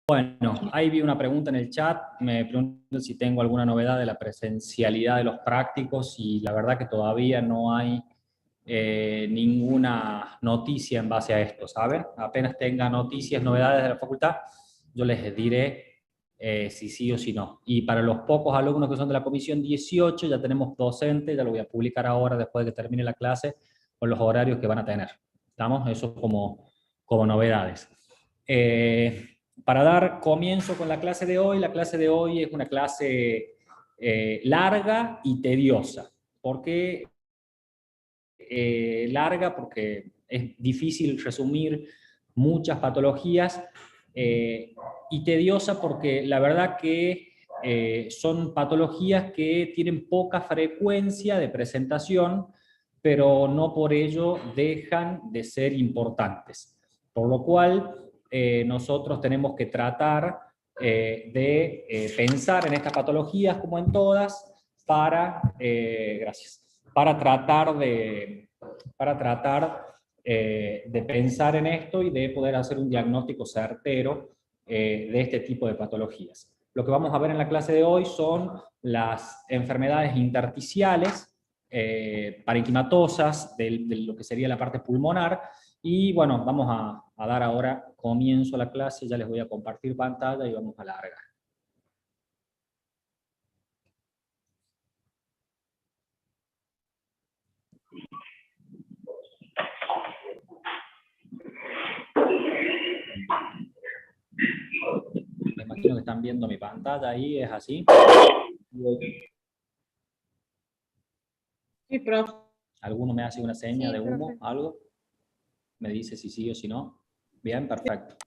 Bueno, ahí vi una pregunta en el chat, me preguntan si tengo alguna novedad de la presencialidad de los prácticos y la verdad que todavía no hay ninguna noticia en base a esto, ¿saben? Apenas tenga noticias, novedades de la facultad, yo les diré si sí o si no. Y para los pocos alumnos que son de la comisión 18, ya tenemos docentes, ya lo voy a publicar ahora después de que termine la clase, con los horarios que van a tener. ¿Estamos? Eso como novedades. Para dar comienzo con la clase de hoy es una clase larga y tediosa. ¿Por qué larga? Porque es difícil resumir muchas patologías y tediosa porque la verdad que son patologías que tienen poca frecuencia de presentación, pero no por ello dejan de ser importantes. Por lo cual, nosotros tenemos que tratar de pensar en estas patologías como en todas para tratar de pensar en esto y de poder hacer un diagnóstico certero de este tipo de patologías. Lo que vamos a ver en la clase de hoy son las enfermedades intersticiales, parenquimatosas, de lo que sería la parte pulmonar, y bueno, vamos a dar ahora comienzo a la clase, ya les voy a compartir pantalla y vamos a largar. Me imagino que están viendo mi pantalla ahí, ¿es así? Sí, profe. ¿Alguno me hace una seña Sí, de humo? profe. ¿Algo? ¿Me dice si sí o si no? Bien, perfecto.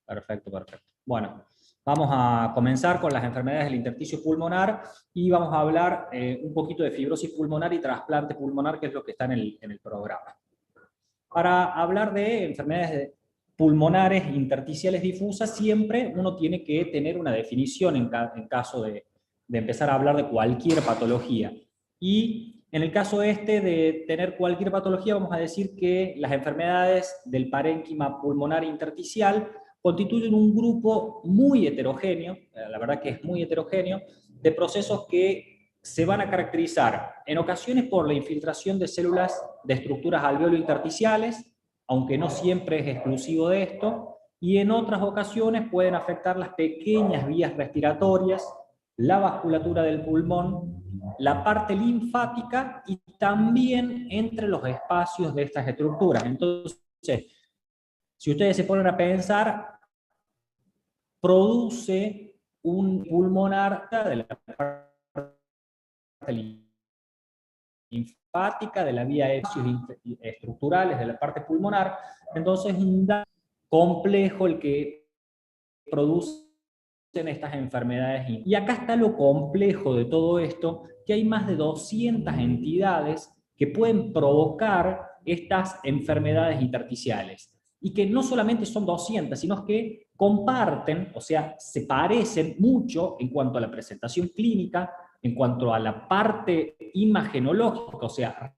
Perfecto, perfecto. Bueno, vamos a comenzar con las enfermedades del intersticio pulmonar y vamos a hablar un poquito de fibrosis pulmonar y trasplante pulmonar, que es lo que está en el programa. Para hablar de enfermedades pulmonares intersticiales difusas, siempre uno tiene que tener una definición en caso de empezar a hablar de cualquier patología. Y en el caso este de tener cualquier patología, vamos a decir que las enfermedades del parénquima pulmonar intersticial constituyen un grupo muy heterogéneo, la verdad que es muy heterogéneo, de procesos que se van a caracterizar en ocasiones por la infiltración de células de estructuras alveolo-intersticiales, aunque no siempre es exclusivo de esto, y en otras ocasiones pueden afectar las pequeñas vías respiratorias, la vasculatura del pulmón, la parte linfática y también entre los espacios de estas estructuras. Entonces, si ustedes se ponen a pensar, produce un pulmonar de la parte linfática, de la vía estructurales de la parte pulmonar, entonces es un daño complejo el que producen estas enfermedades. Y acá está lo complejo de todo esto, que hay más de 200 entidades que pueden provocar estas enfermedades intersticiales. Y que no solamente son 200, sino que comparten, o sea, se parecen mucho en cuanto a la presentación clínica, en cuanto a la parte imagenológica, o sea,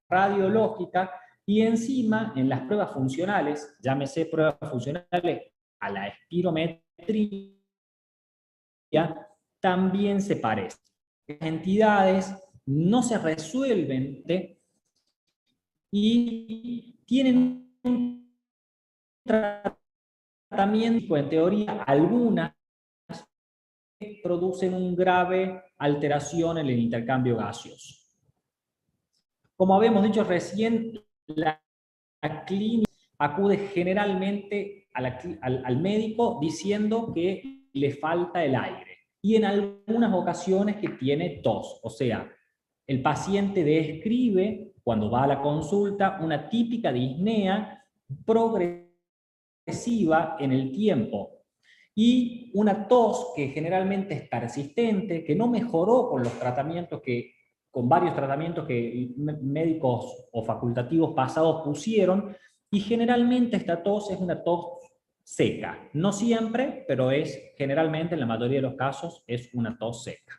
radiológica, y encima en las pruebas funcionales, llámese pruebas funcionales a la espirometría, también se parecen. Las entidades no se resuelven y tienen un tratamiento, en teoría, algunas producen una grave alteración en el intercambio gaseoso. Como habíamos dicho recién, la clínica acude generalmente al médico diciendo que le falta el aire y en algunas ocasiones que tiene tos. O sea, el paciente describe, cuando va a la consulta, una típica disnea progresiva en el tiempo y una tos que generalmente es persistente, que no mejoró con varios tratamientos que médicos o facultativos pasados pusieron, y generalmente esta tos es una tos seca. No siempre, pero generalmente, en la mayoría de los casos, es una tos seca.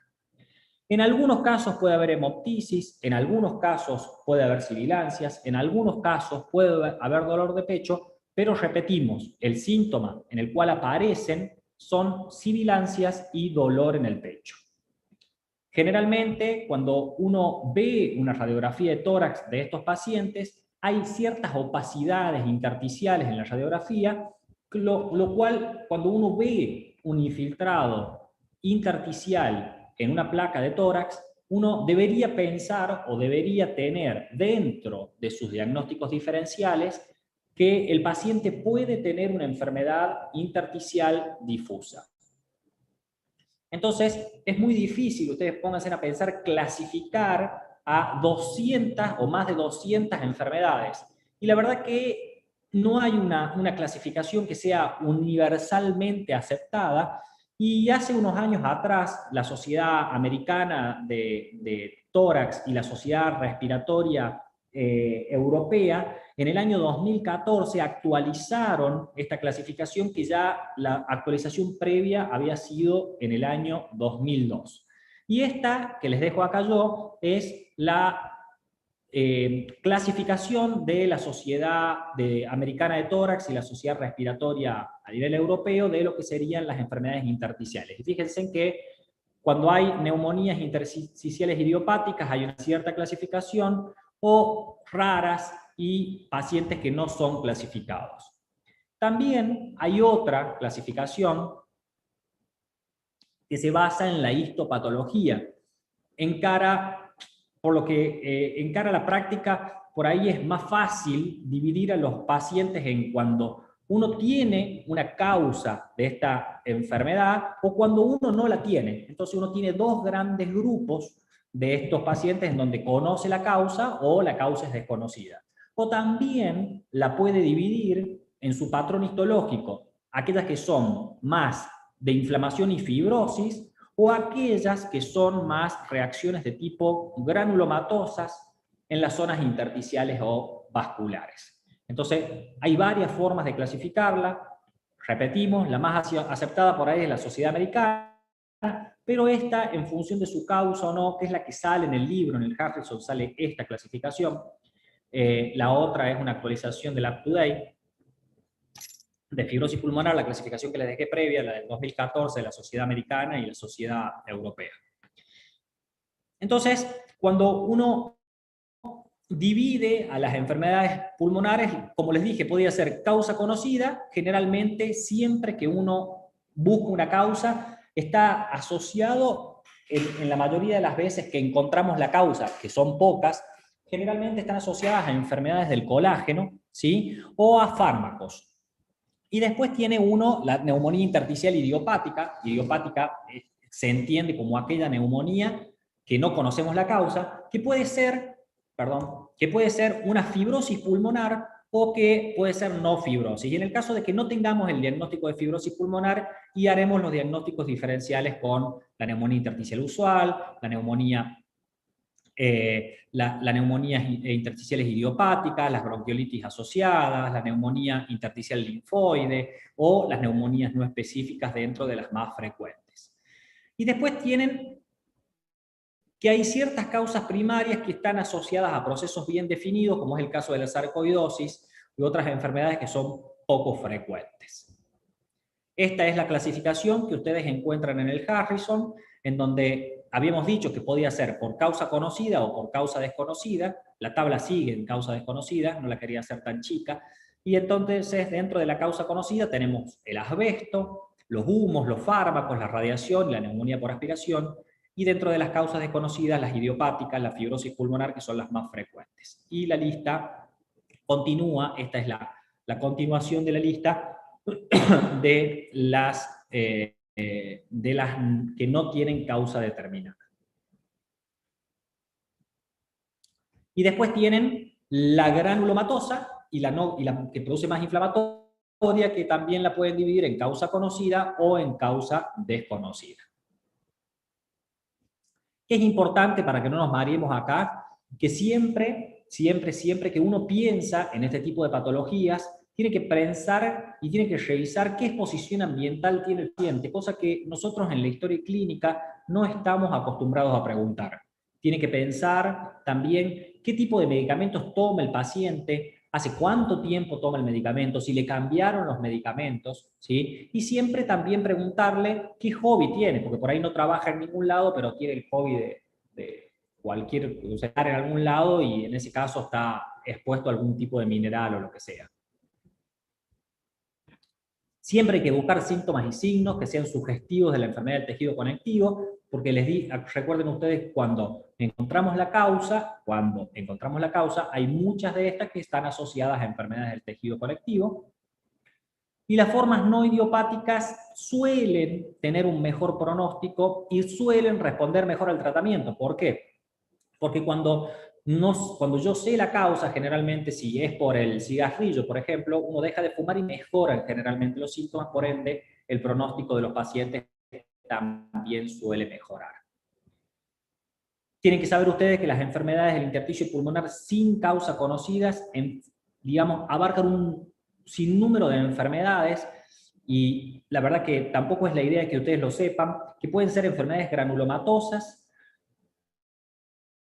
En algunos casos puede haber hemoptisis, en algunos casos puede haber sibilancias, en algunos casos puede haber dolor de pecho, pero repetimos, el síntoma en el cual aparecen son sibilancias y dolor en el pecho. Generalmente, cuando uno ve una radiografía de tórax de estos pacientes, hay ciertas opacidades intersticiales en la radiografía, lo cual, cuando uno ve un infiltrado intersticial en una placa de tórax, uno debería pensar o debería tener dentro de sus diagnósticos diferenciales que el paciente puede tener una enfermedad intersticial difusa. Entonces, es muy difícil, ustedes pónganse a pensar, clasificar a 200 o más de 200 enfermedades. Y la verdad que no hay una clasificación que sea universalmente aceptada. Y hace unos años atrás, la Sociedad Americana de Tórax y la Sociedad Respiratoria Europea, en el año 2014 actualizaron esta clasificación, que ya la actualización previa había sido en el año 2002. Y esta, que les dejo acá yo, es la clasificación de la Sociedad Americana de Tórax y la Sociedad Respiratoria a nivel europeo de lo que serían las enfermedades intersticiales. Y fíjense en que cuando hay neumonías intersticiales idiopáticas hay una cierta clasificación, o raras y pacientes que no son clasificados. También hay otra clasificación que se basa en la histopatología. Por lo que encara la práctica, por ahí es más fácil dividir a los pacientes en cuando uno tiene una causa de esta enfermedad o cuando uno no la tiene. Entonces uno tiene dos grandes grupos de estos pacientes en donde conoce la causa o la causa es desconocida. O también la puede dividir en su patrón histológico, aquellas que son más de inflamación y fibrosis o aquellas que son más reacciones de tipo granulomatosas en las zonas intersticiales o vasculares. Entonces, hay varias formas de clasificarla. Repetimos, la más aceptada por ahí es la Sociedad Americana, pero esta, en función de su causa o no, que es la que sale en el libro, en el Harrison sale esta clasificación. La otra es una actualización del UpToDate de fibrosis pulmonar, la clasificación que les dejé previa, la del 2014 de la Sociedad Americana y la Sociedad Europea. Entonces, cuando uno divide a las enfermedades pulmonares, como les dije, podría ser causa conocida. Generalmente, siempre que uno busca una causa, está asociado, en la mayoría de las veces que encontramos la causa, que son pocas, generalmente están asociadas a enfermedades del colágeno, ¿sí? O a fármacos. Y después tiene uno la neumonía intersticial idiopática. Idiopática se entiende como aquella neumonía que no conocemos la causa, que puede ser una fibrosis pulmonar o que puede ser no fibrosis. Y en el caso de que no tengamos el diagnóstico de fibrosis pulmonar, y haremos los diagnósticos diferenciales con la neumonía intersticial usual, la neumonía neumonías intersticiales idiopáticas, las bronquiolitis asociadas, la neumonía intersticial linfoide o las neumonías no específicas dentro de las más frecuentes. Y después tienen que hay ciertas causas primarias que están asociadas a procesos bien definidos, como es el caso de la sarcoidosis y otras enfermedades que son poco frecuentes. Esta es la clasificación que ustedes encuentran en el Harrison, en donde habíamos dicho que podía ser por causa conocida o por causa desconocida. La tabla sigue en causa desconocida, no la quería hacer tan chica. Y entonces, dentro de la causa conocida tenemos el asbesto, los humos, los fármacos, la radiación, la neumonía por aspiración, y dentro de las causas desconocidas, las idiopáticas, la fibrosis pulmonar, que son las más frecuentes. Y la lista continúa, esta es la continuación de la lista de las que no tienen causa determinada. Y después tienen la granulomatosa y la que produce más inflamatoria, que también la pueden dividir en causa conocida o en causa desconocida. Es importante, para que no nos mareemos acá, que siempre que uno piensa en este tipo de patologías, tiene que pensar y tiene que revisar qué exposición ambiental tiene el paciente, cosa que nosotros en la historia clínica no estamos acostumbrados a preguntar. Tiene que pensar también qué tipo de medicamentos toma el paciente, hace cuánto tiempo toma el medicamento, si le cambiaron los medicamentos, ¿sí? Y siempre también preguntarle qué hobby tiene, porque por ahí no trabaja en ningún lado, pero tiene el hobby de cualquier, estar en algún lado y en ese caso está expuesto a algún tipo de mineral o lo que sea. Siempre hay que buscar síntomas y signos que sean sugestivos de la enfermedad del tejido conectivo, porque recuerden ustedes, cuando encontramos la causa, hay muchas de estas que están asociadas a enfermedades del tejido conectivo, y las formas no idiopáticas suelen tener un mejor pronóstico y suelen responder mejor al tratamiento. ¿Por qué? Porque cuando yo sé la causa, generalmente si es por el cigarrillo, por ejemplo, uno deja de fumar y mejoran generalmente los síntomas, por ende, el pronóstico de los pacientes también suele mejorar. Tienen que saber ustedes que las enfermedades del intersticio pulmonar sin causa conocidas, digamos, abarcan un sinnúmero de enfermedades, y la verdad que tampoco es la idea que ustedes lo sepan, que pueden ser enfermedades granulomatosas,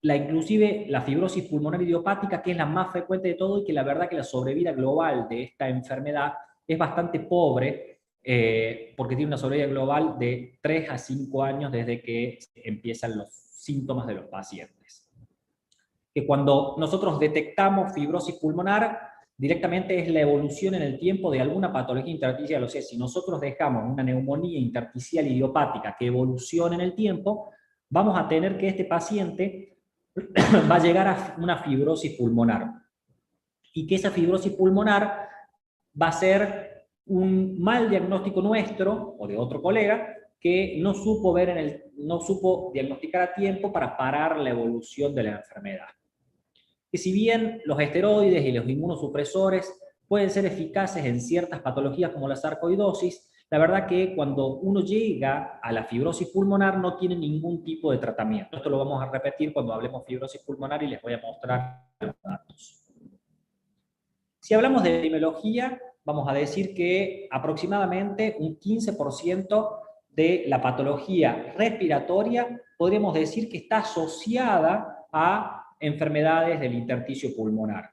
inclusive la fibrosis pulmonar idiopática, que es la más frecuente de todo, y que la verdad que la sobrevida global de esta enfermedad es bastante pobre, porque tiene una sobrevida global de 3 a 5 años desde que empiezan los síntomas de los pacientes. Que cuando nosotros detectamos fibrosis pulmonar, directamente es la evolución en el tiempo de alguna patología intersticial. O sea, si nosotros dejamos una neumonía intersticial idiopática que evolucione en el tiempo, vamos a tener que este paciente va a llegar a una fibrosis pulmonar. Y que esa fibrosis pulmonar va a ser un mal diagnóstico nuestro o de otro colega que no supo diagnosticar a tiempo para parar la evolución de la enfermedad. Que si bien los esteroides y los inmunosupresores pueden ser eficaces en ciertas patologías como la sarcoidosis, la verdad que cuando uno llega a la fibrosis pulmonar no tiene ningún tipo de tratamiento. Esto lo vamos a repetir cuando hablemos fibrosis pulmonar y les voy a mostrar los datos. Si hablamos de epidemiología, vamos a decir que aproximadamente un 15% de la patología respiratoria podríamos decir que está asociada a enfermedades del intersticio pulmonar.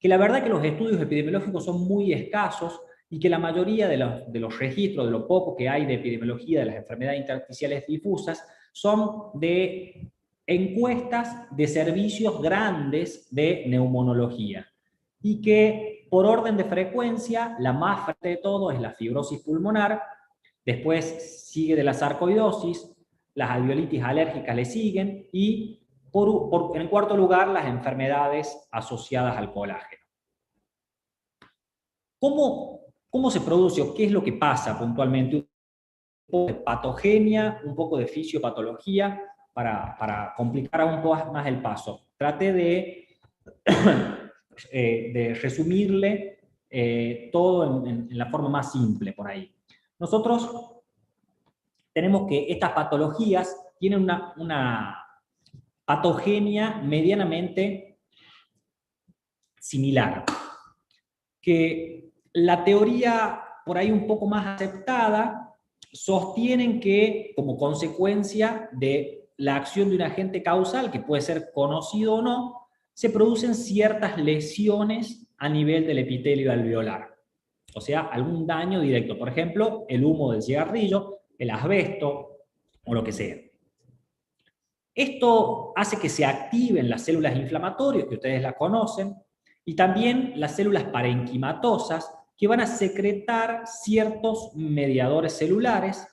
Que la verdad que los estudios epidemiológicos son muy escasos y que la mayoría de los registros, de lo poco que hay de epidemiología de las enfermedades intersticiales difusas, son de encuestas de servicios grandes de neumonología. Y que por orden de frecuencia, la más fuerte de todo es la fibrosis pulmonar, después sigue de la sarcoidosis, las alveolitis alérgicas le siguen, y en cuarto lugar, las enfermedades asociadas al colágeno. ¿Cómo se produce o qué es lo que pasa puntualmente? Un poco de patogenia, un poco de fisiopatología, para complicar aún más el paso. Traté de resumirle todo en la forma más simple por ahí. Nosotros tenemos que estas patologías tienen una patogenia medianamente similar, que la teoría por ahí un poco más aceptada sostienen que como consecuencia de la acción de un agente causal, que puede ser conocido o no, se producen ciertas lesiones a nivel del epitelio alveolar. O sea, algún daño directo. Por ejemplo, el humo del cigarrillo, el asbesto o lo que sea. Esto hace que se activen las células inflamatorias, que ustedes las conocen, y también las células parenquimatosas, que van a secretar ciertos mediadores celulares,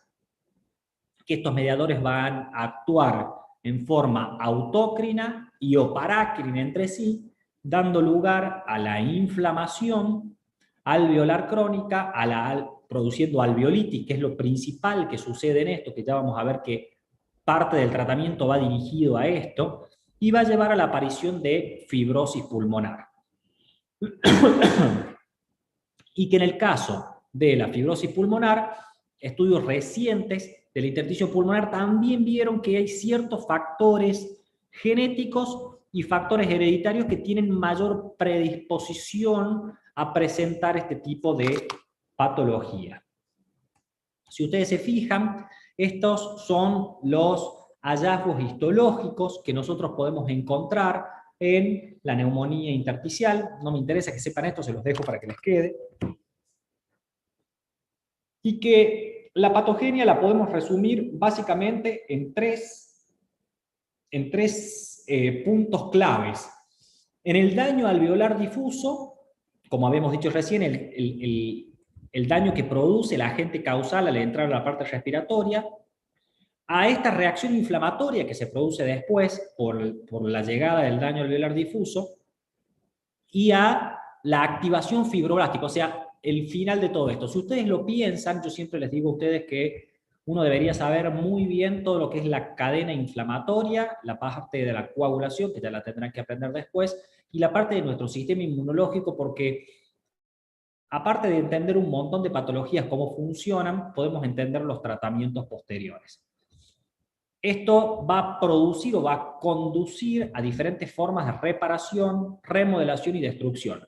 que estos mediadores van a actuar en forma autócrina y o parácrina entre sí, dando lugar a la inflamación alveolar crónica, produciendo alveolitis, que es lo principal que sucede en esto, que ya vamos a ver que parte del tratamiento va dirigido a esto, y va a llevar a la aparición de fibrosis pulmonar. Y que en el caso de la fibrosis pulmonar, estudios recientes del intersticio pulmonar también vieron que hay ciertos factores genéticos y factores hereditarios que tienen mayor predisposición a presentar este tipo de patología. Si ustedes se fijan, estos son los hallazgos histológicos que nosotros podemos encontrar en la neumonía intersticial. No me interesa que sepan esto, se los dejo para que les quede. Y que la patogenia la podemos resumir básicamente en tres puntos claves. En el daño alveolar difuso, como habíamos dicho recién, el daño que produce el agente causal al entrar a la parte respiratoria, a esta reacción inflamatoria que se produce después por la llegada del daño alveolar difuso, y a la activación fibroblástica, o sea, el final de todo esto. Si ustedes lo piensan, yo siempre les digo a ustedes que uno debería saber muy bien todo lo que es la cadena inflamatoria, la parte de la coagulación, que ya la tendrán que aprender después, y la parte de nuestro sistema inmunológico, porque aparte de entender un montón de patologías, cómo funcionan, podemos entender los tratamientos posteriores. Esto va a producir o va a conducir a diferentes formas de reparación, remodelación y destrucción.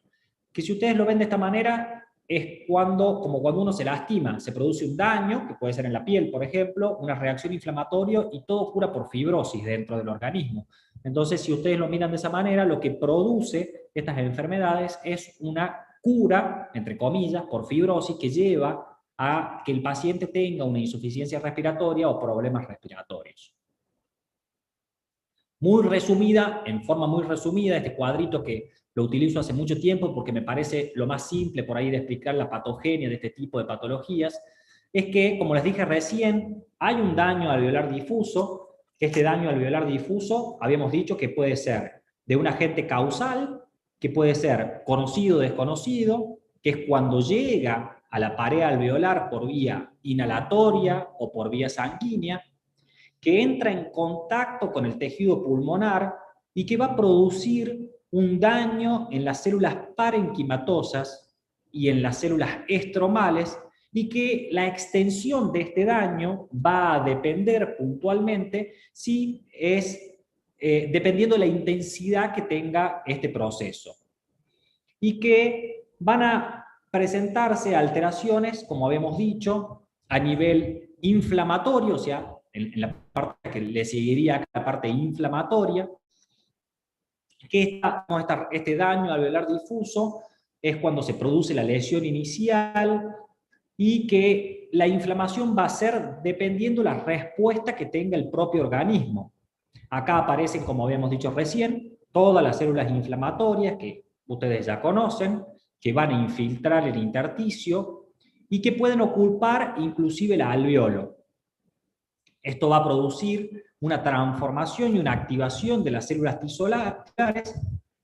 Que si ustedes lo ven de esta manera, es como cuando uno se lastima, se produce un daño, que puede ser en la piel, por ejemplo, una reacción inflamatoria, y todo cura por fibrosis dentro del organismo. Entonces, si ustedes lo miran de esa manera, lo que produce estas enfermedades es una cura, entre comillas, por fibrosis, que lleva a que el paciente tenga una insuficiencia respiratoria o problemas respiratorios. Muy resumida, en forma muy resumida, este cuadrito que lo utilizo hace mucho tiempo porque me parece lo más simple por ahí de explicar la patogenia de este tipo de patologías, es que, como les dije recién, hay un daño alveolar difuso. Este daño alveolar difuso, habíamos dicho que puede ser de un agente causal, que puede ser conocido o desconocido, que es cuando llega a la pared alveolar por vía inhalatoria o por vía sanguínea, que entra en contacto con el tejido pulmonar y que va a producir un daño en las células parenquimatosas y en las células estromales, y que la extensión de este daño va a depender puntualmente si es dependiendo de la intensidad que tenga este proceso. Y que van a presentarse alteraciones, como habíamos dicho, a nivel inflamatorio, o sea, en la parte que le seguiría la parte inflamatoria, que este daño alveolar difuso es cuando se produce la lesión inicial, y que la inflamación va a ser dependiendo la respuesta que tenga el propio organismo. Acá aparecen, como habíamos dicho recién, todas las células inflamatorias que ustedes ya conocen, que van a infiltrar el intersticio y que pueden ocupar inclusive el alveolo. Esto va a producir una transformación y una activación de las células tisolares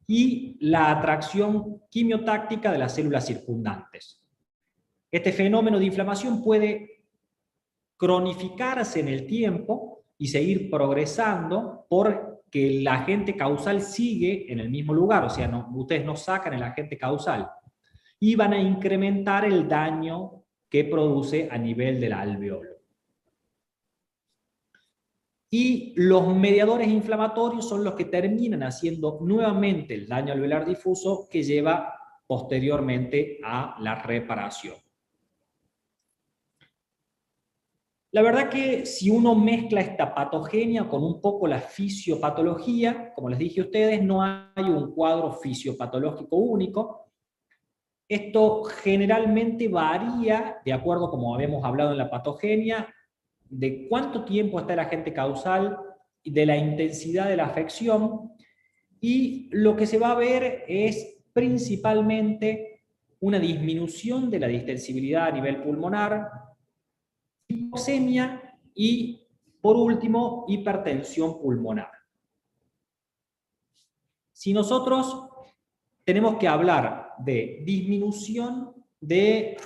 y la atracción quimiotáctica de las células circundantes. Este fenómeno de inflamación puede cronificarse en el tiempo y seguir progresando porque el agente causal sigue en el mismo lugar, o sea, ustedes no sacan el agente causal, y van a incrementar el daño que produce a nivel del alveolo. Y los mediadores inflamatorios son los que terminan haciendo nuevamente el daño alveolar difuso, que lleva posteriormente a la reparación. La verdad que si uno mezcla esta patogenia con un poco la fisiopatología, como les dije a ustedes, no hay un cuadro fisiopatológico único. Esto generalmente varía, de acuerdo, como habíamos hablado en la patogenia, de cuánto tiempo está el agente causal, de la intensidad de la afección, y lo que se va a ver es principalmente una disminución de la distensibilidad a nivel pulmonar, hipoxemia y, por último, hipertensión pulmonar. Si nosotros tenemos que hablar de disminución de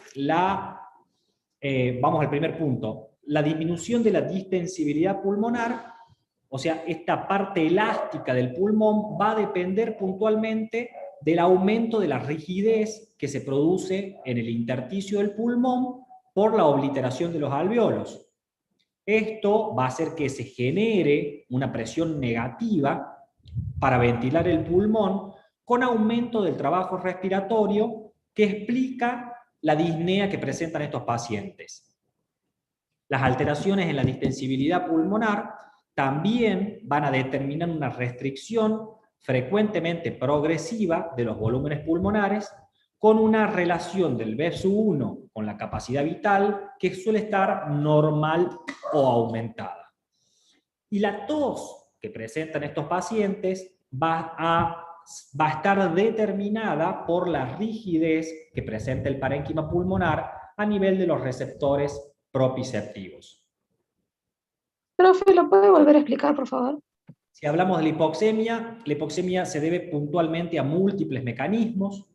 vamos al primer punto, la disminución de la distensibilidad pulmonar, o sea, esta parte elástica del pulmón va a depender puntualmente del aumento de la rigidez que se produce en el intersticio del pulmón por la obliteración de los alveolos. Esto va a hacer que se genere una presión negativa para ventilar el pulmón, con aumento del trabajo respiratorio, que explica la disnea que presentan estos pacientes. Las alteraciones en la distensibilidad pulmonar también van a determinar una restricción frecuentemente progresiva de los volúmenes pulmonares, con una relación del B/1 con la capacidad vital que suele estar normal o aumentada. Y la tos que presentan estos pacientes va a estar determinada por la rigidez que presenta el parénquima pulmonar a nivel de los receptores proprioceptivos. Profe, ¿lo puede volver a explicar, por favor? Si hablamos de la hipoxemia se debe puntualmente a múltiples mecanismos.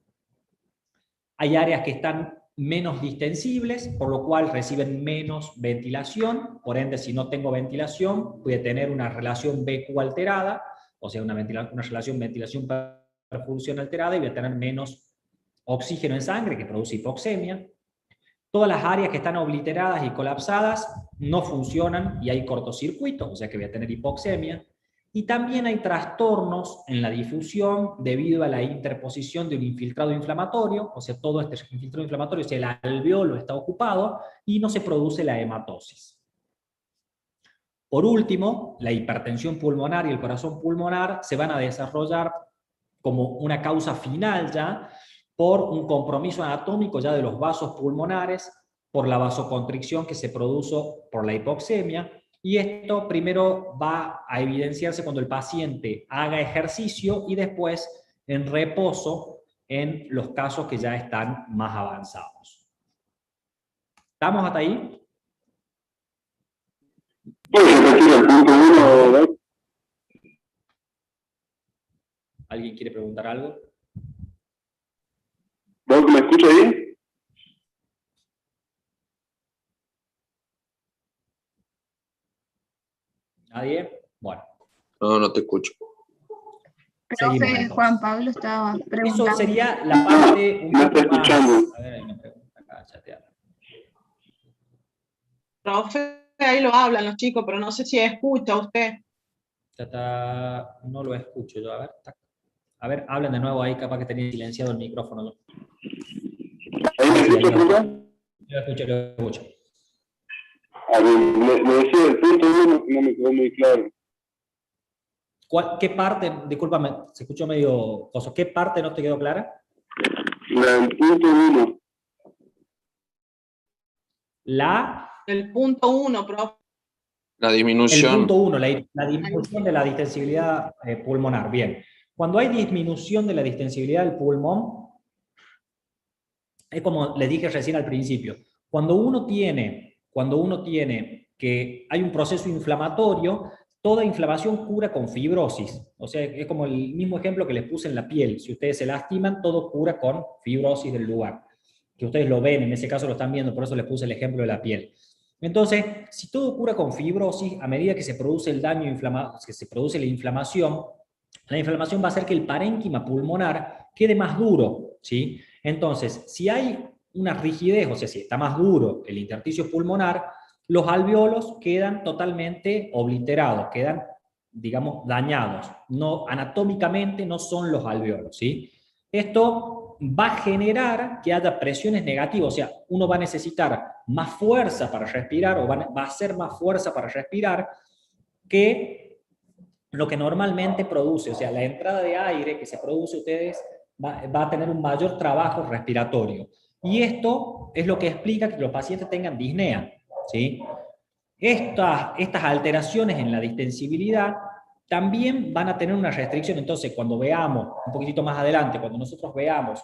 Hay áreas que están menos distensibles, por lo cual reciben menos ventilación. Por ende, si no tengo ventilación, voy a tener una relación BQ alterada, o sea, una relación ventilación-perfusión alterada, y voy a tener menos oxígeno en sangre, que produce hipoxemia. Todas las áreas que están obliteradas y colapsadas no funcionan y hay cortocircuito, o sea que voy a tener hipoxemia. Y también hay trastornos en la difusión debido a la interposición de un infiltrado inflamatorio, o sea, todo este infiltrado inflamatorio, si el alveolo está ocupado y no se produce la hematosis. Por último, la hipertensión pulmonar y el corazón pulmonar se van a desarrollar como una causa final ya por un compromiso anatómico ya de los vasos pulmonares, por la vasoconstricción que se produjo por la hipoxemia. Y esto primero va a evidenciarse cuando el paciente haga ejercicio y después en reposo en los casos que ya están más avanzados. ¿Estamos hasta ahí? ¿Alguien quiere preguntar algo? ¿Vos me escuchas ahí? ¿Nadie? Bueno. No, no te escucho. Profe, Juan Pablo estaba preguntando. Eso sería la parte un poco más... A ver, hay una pregunta acá, chatear. Profe, ahí lo hablan los chicos, pero no sé si escucha usted. No lo escucho yo, a ver, hablen de nuevo ahí, capaz que tenía silenciado el micrófono. ¿Ahí me escuchas, profe? Lo escucho. A ver, me decía el punto 1, no me quedó muy claro. ¿Qué parte, discúlpame, se escuchó medio coso, qué parte no te quedó clara? El punto 1. El punto 1, profe. La disminución. El punto 1, la disminución de la distensibilidad pulmonar. Bien. Cuando hay disminución de la distensibilidad del pulmón, es como les dije recién al principio, cuando uno tiene que hay un proceso inflamatorio, toda inflamación cura con fibrosis. O sea, es como el mismo ejemplo que les puse en la piel. Si ustedes se lastiman, todo cura con fibrosis del lugar. Que ustedes lo ven, en ese caso lo están viendo, por eso les puse el ejemplo de la piel. Entonces, si todo cura con fibrosis, a medida que se produce el daño que se produce la inflamación va a hacer que el parénquima pulmonar quede más duro, ¿sí? Entonces, si hay una rigidez, o sea, si está más duro el intersticio pulmonar, los alveolos quedan totalmente obliterados, quedan, digamos, dañados. No, anatómicamente no son los alveolos, ¿sí? Esto va a generar que haya presiones negativas, o sea, uno va a necesitar más fuerza para respirar, o va a hacer más fuerza para respirar, que lo que normalmente produce, o sea, la entrada de aire que se produce, ustedes va a tener un mayor trabajo respiratorio. Y esto es lo que explica que los pacientes tengan disnea, ¿sí? Estas alteraciones en la distensibilidad también van a tener una restricción. Entonces, cuando veamos, un poquitito más adelante, cuando nosotros veamos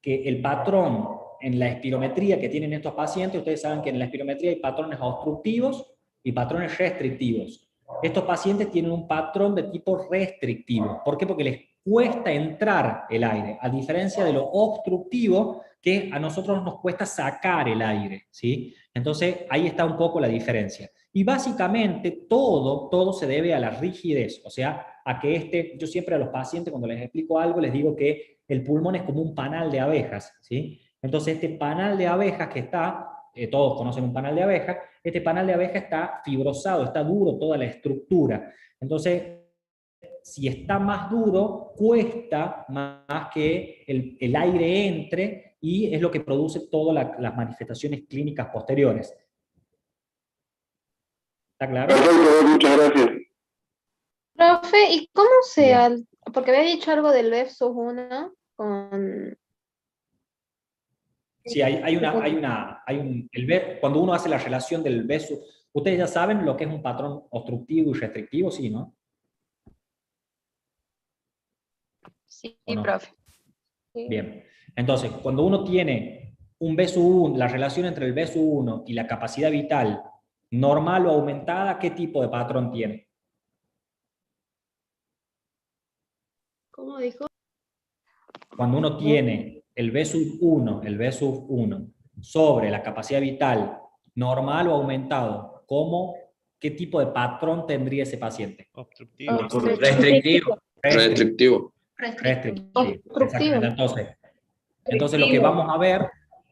que el patrón en la espirometría que tienen estos pacientes, ustedes saben que en la espirometría hay patrones obstructivos y patrones restrictivos. Estos pacientes tienen un patrón de tipo restrictivo. ¿Por qué? Porque les cuesta entrar el aire, a diferencia de lo obstructivo, que a nosotros nos cuesta sacar el aire, ¿sí? Entonces, ahí está un poco la diferencia. Y básicamente todo se debe a la rigidez, o sea, a que yo siempre a los pacientes cuando les explico algo les digo que el pulmón es como un panal de abejas, ¿sí? Entonces este panal de abejas que está, todos conocen un panal de abejas, este panal de abejas está fibrosado, está duro toda la estructura. Entonces, si está más duro, cuesta más que el aire entre y es lo que produce todas las manifestaciones clínicas posteriores. ¿Está claro? Perfecto, muchas gracias. Profe, ¿y cómo se Porque había dicho algo del BEF sub 1 con... Sí, cuando uno hace la relación del B sub, ustedes ya saben lo que es un patrón obstructivo y restrictivo, ¿sí, no? Sí, ¿O no? profe. Sí. Bien, entonces, cuando uno tiene un B sub 1, la relación entre el B sub 1 y la capacidad vital normal o aumentada, ¿qué tipo de patrón tiene? ¿Cómo dijo? Cuando uno tiene el B sub 1 sobre la capacidad vital normal o aumentado, ¿qué tipo de patrón tendría ese paciente? Obstructivo. Restrictivo. Restrictivo. Restrictivo. Exactamente. Entonces lo que vamos a ver,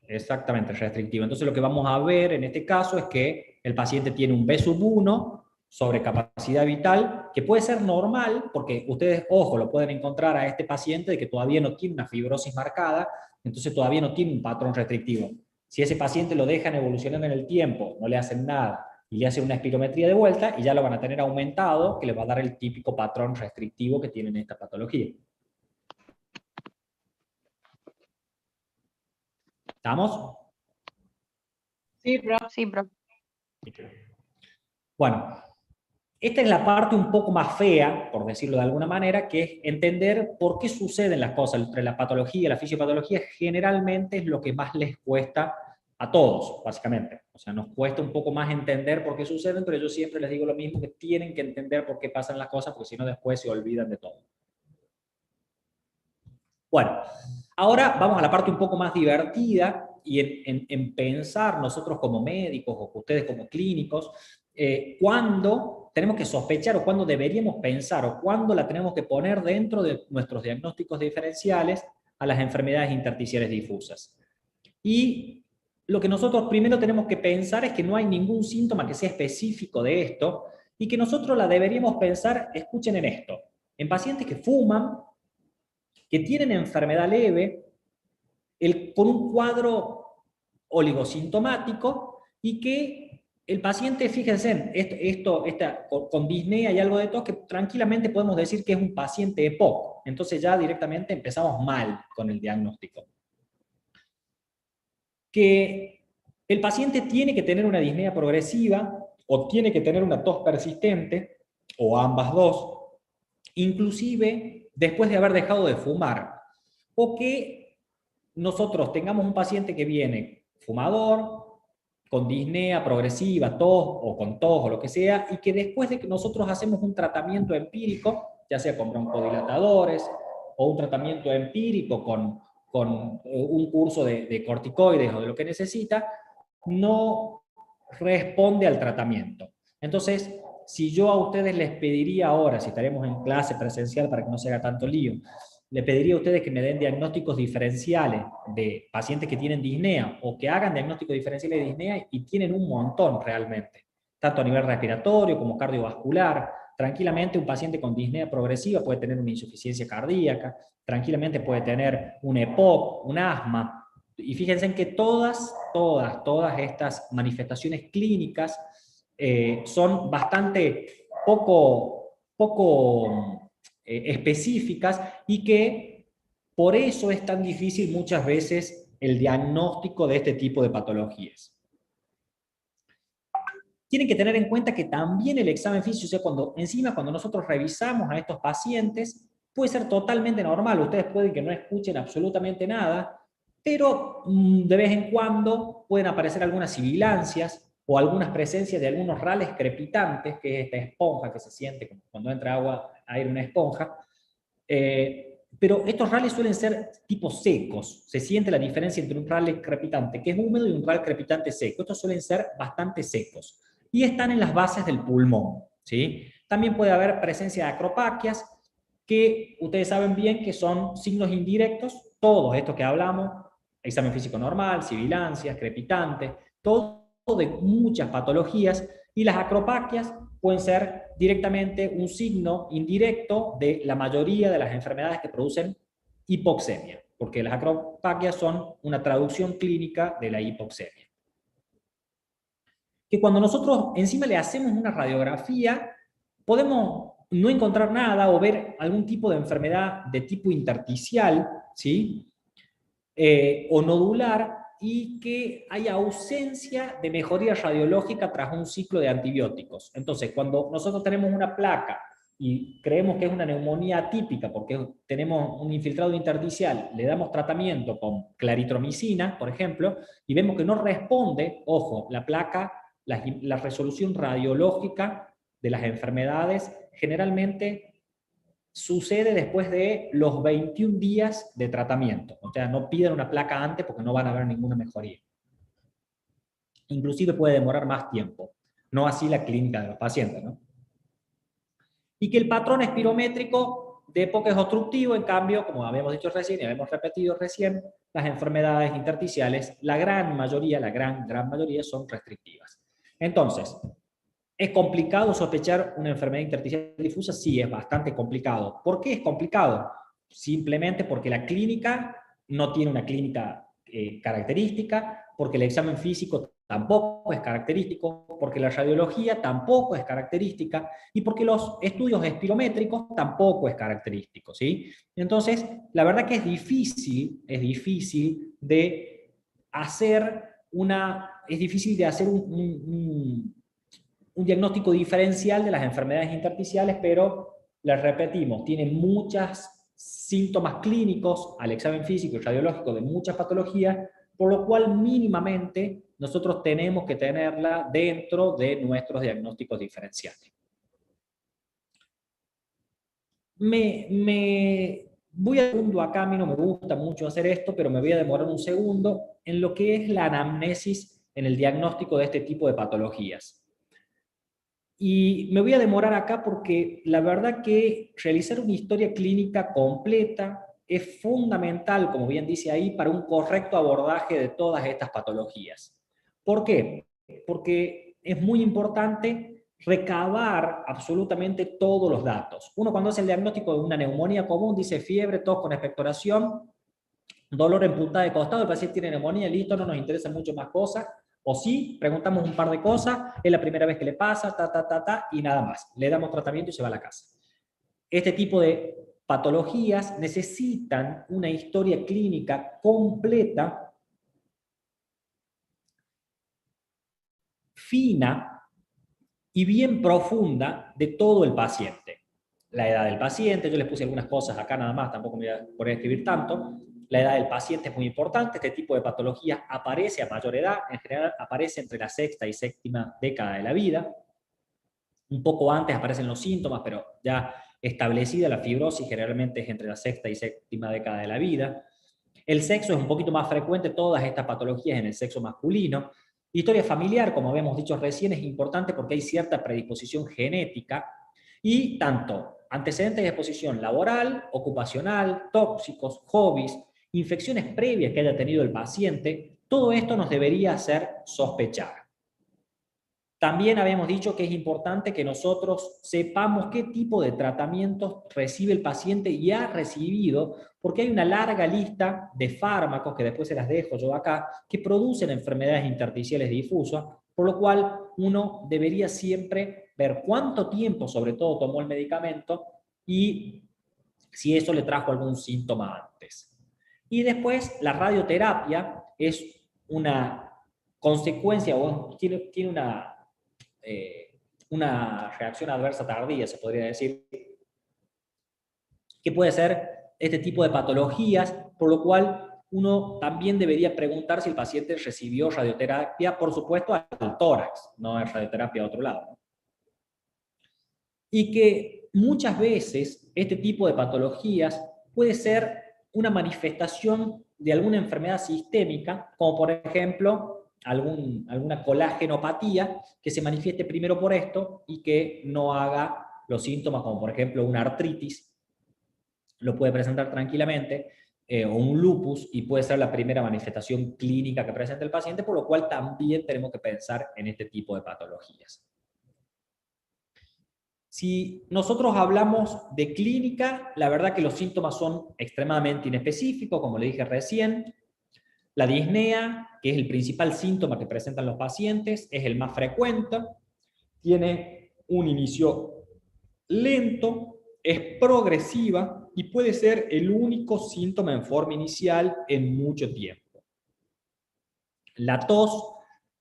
exactamente, restrictivo. Entonces lo que vamos a ver en este caso es que el paciente tiene un B sub 1 sobre capacidad vital, que puede ser normal, porque ustedes, ojo, lo pueden encontrar a este paciente de que todavía no tiene una fibrosis marcada, entonces todavía no tiene un patrón restrictivo. Si ese paciente lo dejan evolucionar en el tiempo, no le hacen nada, y le hacen una espirometría de vuelta, y ya lo van a tener aumentado, que le va a dar el típico patrón restrictivo que tienen esta patología. ¿Estamos? Sí, profe. Sí, profe. Bueno, esta es la parte un poco más fea, por decirlo de alguna manera, que es entender por qué suceden las cosas. Entre la patología y la fisiopatología generalmente es lo que más les cuesta a todos, básicamente. O sea, nos cuesta un poco más entender por qué suceden, pero yo siempre les digo lo mismo, que tienen que entender por qué pasan las cosas, porque si no después se olvidan de todo. Bueno, ahora vamos a la parte un poco más divertida y en pensar nosotros como médicos o ustedes como clínicos, cuándo tenemos que sospechar o cuándo deberíamos pensar o cuándo la tenemos que poner dentro de nuestros diagnósticos diferenciales a las enfermedades intersticiales difusas. Y lo que nosotros primero tenemos que pensar es que no hay ningún síntoma que sea específico de esto y que nosotros la deberíamos pensar, escuchen en esto, en pacientes que fuman, que tienen enfermedad leve, con un cuadro oligosintomático y que el paciente, fíjense, con disnea y algo de tos, que tranquilamente podemos decir que es un paciente EPOC. Entonces ya directamente empezamos mal con el diagnóstico. Que el paciente tiene que tener una disnea progresiva o tiene que tener una tos persistente, o ambas dos, inclusive después de haber dejado de fumar, o que nosotros tengamos un paciente que viene fumador, con disnea progresiva, tos o con tos o lo que sea, y que después de que nosotros hacemos un tratamiento empírico, ya sea con broncodilatadores o un tratamiento empírico con un curso de corticoides o de lo que necesita, no responde al tratamiento. Entonces, si yo a ustedes les pediría ahora, si estaremos en clase presencial para que no se haga tanto lío, le pediría a ustedes que me den diagnósticos diferenciales de pacientes que tienen disnea o que hagan diagnósticos diferenciales de disnea, y tienen un montón realmente, tanto a nivel respiratorio como cardiovascular. Tranquilamente un paciente con disnea progresiva puede tener una insuficiencia cardíaca, tranquilamente puede tener un EPOC, un asma, y fíjense en que todas estas manifestaciones clínicas son bastante poco específicas, y que por eso es tan difícil muchas veces el diagnóstico de este tipo de patologías. Tienen que tener en cuenta que también el examen físico, o sea, cuando nosotros revisamos a estos pacientes, puede ser totalmente normal. Ustedes pueden que no escuchen absolutamente nada, pero de vez en cuando pueden aparecer algunas sibilancias o algunas presencias de algunos rales crepitantes, que es esta esponja que se siente como cuando entra agua a ir una esponja. Pero estos rales suelen ser tipo secos. Se siente la diferencia entre un rale crepitante que es húmedo y un rale crepitante seco. Estos suelen ser bastante secos y están en las bases del pulmón, ¿sí? También puede haber presencia de acropaquias, que ustedes saben bien que son signos indirectos, todos estos que hablamos: examen físico normal, sibilancias, crepitantes, todo de muchas patologías, y las acropaquias pueden ser directamente un signo indirecto de la mayoría de las enfermedades que producen hipoxemia, porque las acropaquias son una traducción clínica de la hipoxemia. Que cuando nosotros encima le hacemos una radiografía, podemos no encontrar nada o ver algún tipo de enfermedad de tipo intersticial, ¿sí? O nodular, y que hay ausencia de mejoría radiológica tras un ciclo de antibióticos. Entonces, cuando nosotros tenemos una placa y creemos que es una neumonía atípica porque tenemos un infiltrado intersticial, le damos tratamiento con claritromicina, por ejemplo, y vemos que no responde, ojo, la placa, la resolución radiológica de las enfermedades generalmente sucede después de los 21 días de tratamiento. O sea, no piden una placa antes porque no van a ver ninguna mejoría. Inclusive puede demorar más tiempo. No así la clínica de los pacientes, ¿no? Y que el patrón espirométrico de época es obstructivo, en cambio, como habíamos dicho recién y habíamos repetido recién, las enfermedades intersticiales, la gran mayoría son restrictivas. Entonces, ¿es complicado sospechar una enfermedad intersticial difusa? Sí, es bastante complicado. ¿Por qué es complicado? Simplemente porque la clínica no tiene una clínica característica, porque el examen físico tampoco es característico, porque la radiología tampoco es característica, y porque los estudios espirométricos tampoco es característico, ¿sí? Entonces, la verdad que es difícil de hacer un diagnóstico diferencial de las enfermedades intersticiales, pero les repetimos, tienen muchos síntomas clínicos al examen físico y radiológico de muchas patologías, por lo cual mínimamente nosotros tenemos que tenerla dentro de nuestros diagnósticos diferenciales. Voy a segundo acá, a mí no me gusta mucho hacer esto, pero me voy a demorar un segundo en lo que es la anamnesis en el diagnóstico de este tipo de patologías. Y me voy a demorar acá porque la verdad que realizar una historia clínica completa es fundamental, como bien dice ahí, para un correcto abordaje de todas estas patologías. ¿Por qué? Porque es muy importante recabar absolutamente todos los datos. Uno cuando hace el diagnóstico de una neumonía común dice fiebre, tos con expectoración, dolor en puntada de costado, el paciente tiene neumonía, listo, no nos interesan mucho más cosas. O sí, preguntamos un par de cosas, es la primera vez que le pasa, y nada más. Le damos tratamiento y se va a la casa. Este tipo de patologías necesitan una historia clínica completa, fina y bien profunda de todo el paciente. La edad del paciente, yo les puse algunas cosas acá nada más, tampoco me voy a poner a escribir tanto. La edad del paciente es muy importante, este tipo de patología aparece a mayor edad, en general aparece entre la sexta y séptima década de la vida. Un poco antes aparecen los síntomas, pero ya establecida la fibrosis generalmente es entre la sexta y séptima década de la vida. El sexo es un poquito más frecuente, todas estas patologías en el sexo masculino. Historia familiar, como habíamos dicho recién, es importante porque hay cierta predisposición genética y tanto antecedentes de exposición laboral, ocupacional, tóxicos, hobbies, infecciones previas que haya tenido el paciente, todo esto nos debería hacer sospechar. También habíamos dicho que es importante que nosotros sepamos qué tipo de tratamientos recibe el paciente y ha recibido, porque hay una larga lista de fármacos, que después se las dejo yo acá, que producen enfermedades intersticiales difusas, por lo cual uno debería siempre ver cuánto tiempo sobre todo tomó el medicamento y si eso le trajo algún síntoma antes. Y después la radioterapia es una consecuencia o tiene una reacción adversa tardía, se podría decir, que puede ser este tipo de patologías, por lo cual uno también debería preguntar si el paciente recibió radioterapia, por supuesto, al tórax, no es radioterapia a otro lado, ¿no? Y que muchas veces este tipo de patologías puede ser una manifestación de alguna enfermedad sistémica, como por ejemplo alguna colágenopatía que se manifieste primero por esto y que no haga los síntomas, como por ejemplo una artritis, lo puede presentar tranquilamente, o un lupus, y puede ser la primera manifestación clínica que presenta el paciente, por lo cual también tenemos que pensar en este tipo de patologías. Si nosotros hablamos de clínica, la verdad que los síntomas son extremadamente inespecíficos, como le dije recién. La disnea, que es el principal síntoma que presentan los pacientes, es el más frecuente. Tiene un inicio lento, es progresiva y puede ser el único síntoma en forma inicial en mucho tiempo. La tos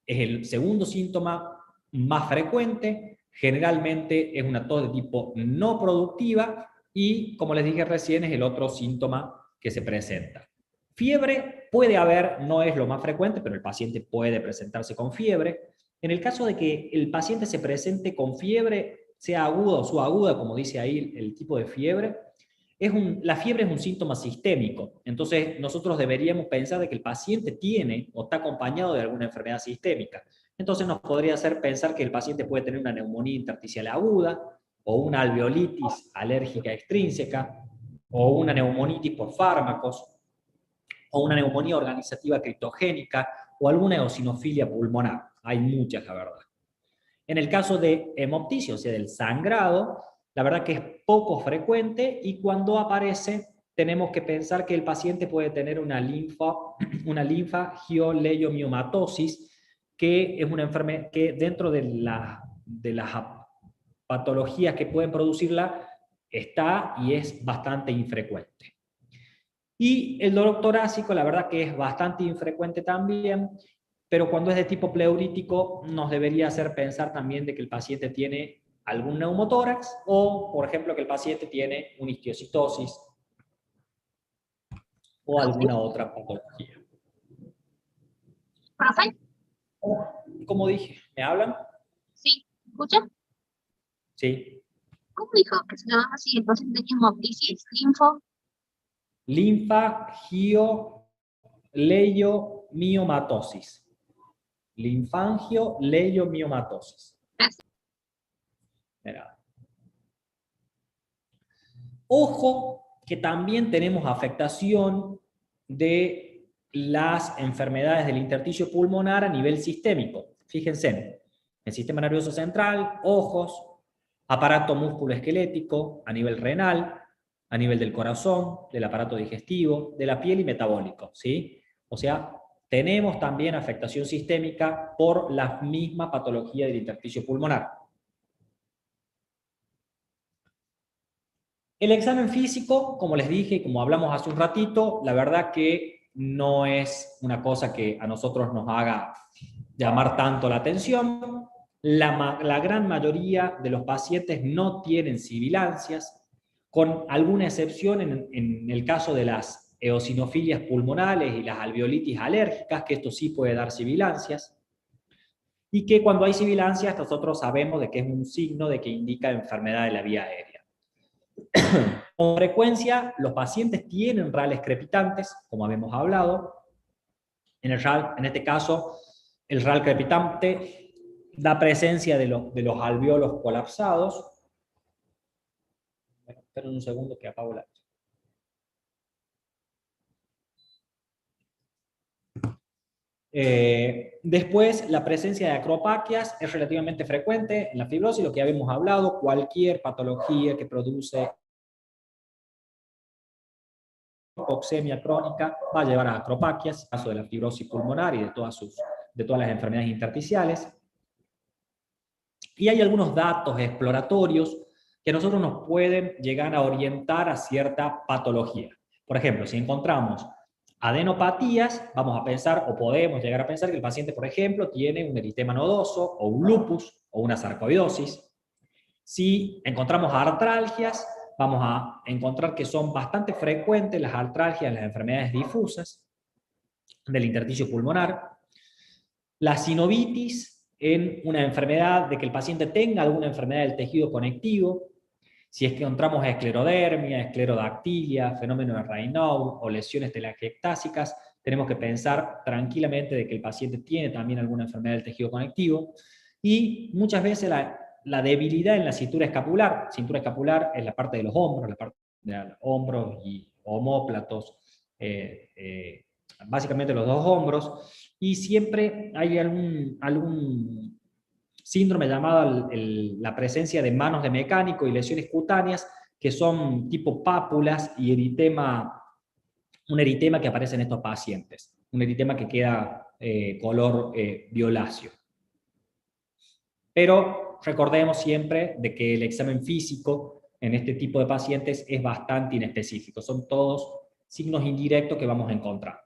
es el segundo síntoma más frecuente, generalmente es una tos de tipo no productiva y, como les dije recién, es el otro síntoma que se presenta. Fiebre puede haber, no es lo más frecuente, pero el paciente puede presentarse con fiebre. En el caso de que el paciente se presente con fiebre, sea aguda o subaguda, como dice ahí el tipo de fiebre, la fiebre es un síntoma sistémico. Entonces, nosotros deberíamos pensar de que el paciente tiene o está acompañado de alguna enfermedad sistémica. Entonces, nos podría hacer pensar que el paciente puede tener una neumonía intersticial aguda, o una alveolitis alérgica extrínseca, o una neumonitis por fármacos, o una neumonía organizativa criptogénica, o alguna eosinofilia pulmonar. Hay muchas, la verdad. En el caso de hemoptisis, o sea, del sangrado, la verdad que es poco frecuente y cuando aparece tenemos que pensar que el paciente puede tener una linfangioleiomyomatosis, que es una enfermedad que dentro de las patologías que pueden producirla está y es bastante infrecuente. Y el dolor torácico, la verdad que es bastante infrecuente también, pero cuando es de tipo pleurítico nos debería hacer pensar también de que el paciente tiene algún neumotórax o, por ejemplo, que el paciente tiene una histiocitosis o alguna otra patología. ¿Profe? Como dije, ¿me hablan? Sí, ¿escucha? Sí. ¿Cómo dijo que se llama así el paciente tiene hemoptisis, Linfangioleiomyomatosis. Linfangioleiomyomatosis. Mira. Ojo que también tenemos afectación de las enfermedades del intersticio pulmonar a nivel sistémico. Fíjense, el sistema nervioso central, ojos, aparato músculo-esquelético, a nivel renal, a nivel del corazón, del aparato digestivo, de la piel y metabólico, ¿sí? O sea, tenemos también afectación sistémica por la misma patología del intersticio pulmonar. El examen físico, como les dije y como hablamos hace un ratito, la verdad que no es una cosa que a nosotros nos haga llamar tanto la atención. La gran mayoría de los pacientes no tienen sibilancias, con alguna excepción en el caso de las eosinofilias pulmonares y las alveolitis alérgicas, que esto sí puede dar sibilancias, y que cuando hay sibilancias nosotros sabemos de que es un signo de que indica enfermedad de la vía aérea. Con frecuencia, los pacientes tienen rales crepitantes, como habíamos hablado. En este caso, el ral crepitante da presencia de los alvéolos colapsados. Esperen un segundo que apago la... Después, la presencia de acropaquias es relativamente frecuente en la fibrosis, lo que habíamos hablado, cualquier patología que produce hipoxemia crónica va a llevar a acropaquias, en el caso de la fibrosis pulmonar y de todas las enfermedades intersticiales. Y hay algunos datos exploratorios que a nosotros nos pueden llegar a orientar a cierta patología. Por ejemplo, si encontramos adenopatías, vamos a pensar, o podemos llegar a pensar que el paciente, por ejemplo, tiene un eritema nodoso, o un lupus, o una sarcoidosis. Si encontramos artralgias, vamos a encontrar que son bastante frecuentes las artralgias en las enfermedades difusas del intersticio pulmonar. La sinovitis en una enfermedad de que el paciente tenga alguna enfermedad del tejido conectivo. Si es que encontramos esclerodermia, esclerodactilia, fenómeno de Raynaud o lesiones telangiectásicas, tenemos que pensar tranquilamente de que el paciente tiene también alguna enfermedad del tejido conectivo. Y muchas veces la debilidad en la cintura escapular es la parte de los hombros, y omóplatos, básicamente los dos hombros, y siempre hay algún síndrome llamado la presencia de manos de mecánico y lesiones cutáneas, que son tipo pápulas y un eritema que aparece en estos pacientes, un eritema que queda color violáceo. Pero recordemos siempre de que el examen físico en este tipo de pacientes es bastante inespecífico. Son todos signos indirectos que vamos a encontrar.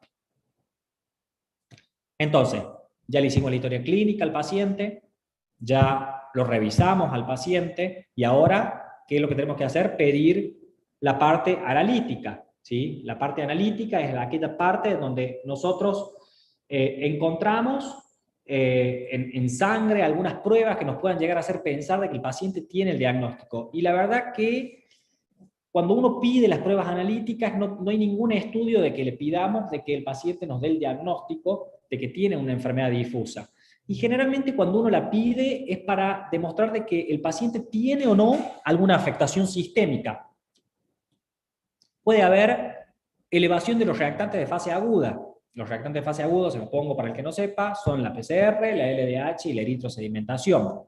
Entonces, ya le hicimos la historia clínica al paciente, ya lo revisamos al paciente, y ahora, ¿qué es lo que tenemos que hacer? Pedir la parte analítica, ¿sí? La parte analítica es aquella parte donde nosotros encontramos en sangre algunas pruebas que nos puedan llegar a hacer pensar de que el paciente tiene el diagnóstico. Y la verdad que cuando uno pide las pruebas analíticas, no hay ningún estudio de que le pidamos de que el paciente nos dé el diagnóstico de que tiene una enfermedad difusa. Y generalmente cuando uno la pide es para demostrar de que el paciente tiene o no alguna afectación sistémica. Puede haber elevación de los reactantes de fase aguda. Los reactantes de fase aguda, se los pongo para el que no sepa, son la PCR, la LDH y la eritrosedimentación.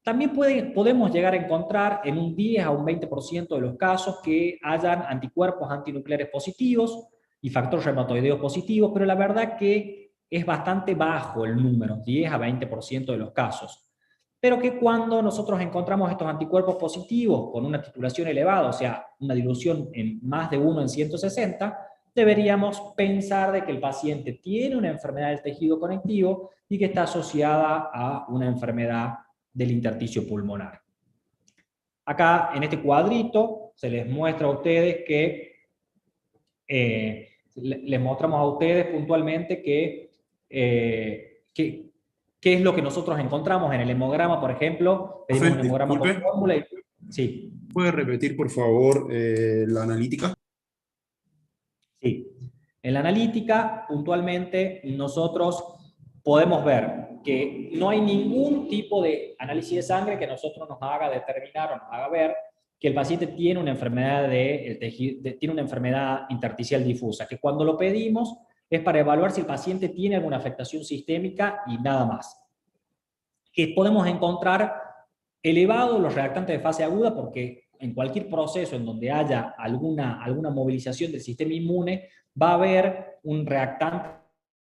También podemos llegar a encontrar en un 10 a un 20% de los casos que hayan anticuerpos antinucleares positivos y factor reumatoideo positivo, pero la verdad que es bastante bajo el número, 10 a 20% de los casos. Pero que cuando nosotros encontramos estos anticuerpos positivos con una titulación elevada, o sea, una dilución en más de 1 en 160, deberíamos pensar de que el paciente tiene una enfermedad del tejido conectivo y que está asociada a una enfermedad del intersticio pulmonar. Acá, en este cuadrito, se les muestra a ustedes que, les mostramos a ustedes puntualmente que qué es lo que nosotros encontramos en el hemograma, por ejemplo. Pedimos un hemograma con fórmula y... Sí. ¿Puede repetir, por favor, la analítica? Sí. En la analítica, puntualmente, nosotros podemos ver que no hay ningún tipo de análisis de sangre que nosotros nos haga determinar o nos haga ver que el paciente tiene una enfermedad tiene una enfermedad intersticial difusa, que cuando lo pedimos es para evaluar si el paciente tiene alguna afectación sistémica y nada más. Que podemos encontrar elevados los reactantes de fase aguda porque en cualquier proceso en donde haya alguna movilización del sistema inmune va a haber un reactante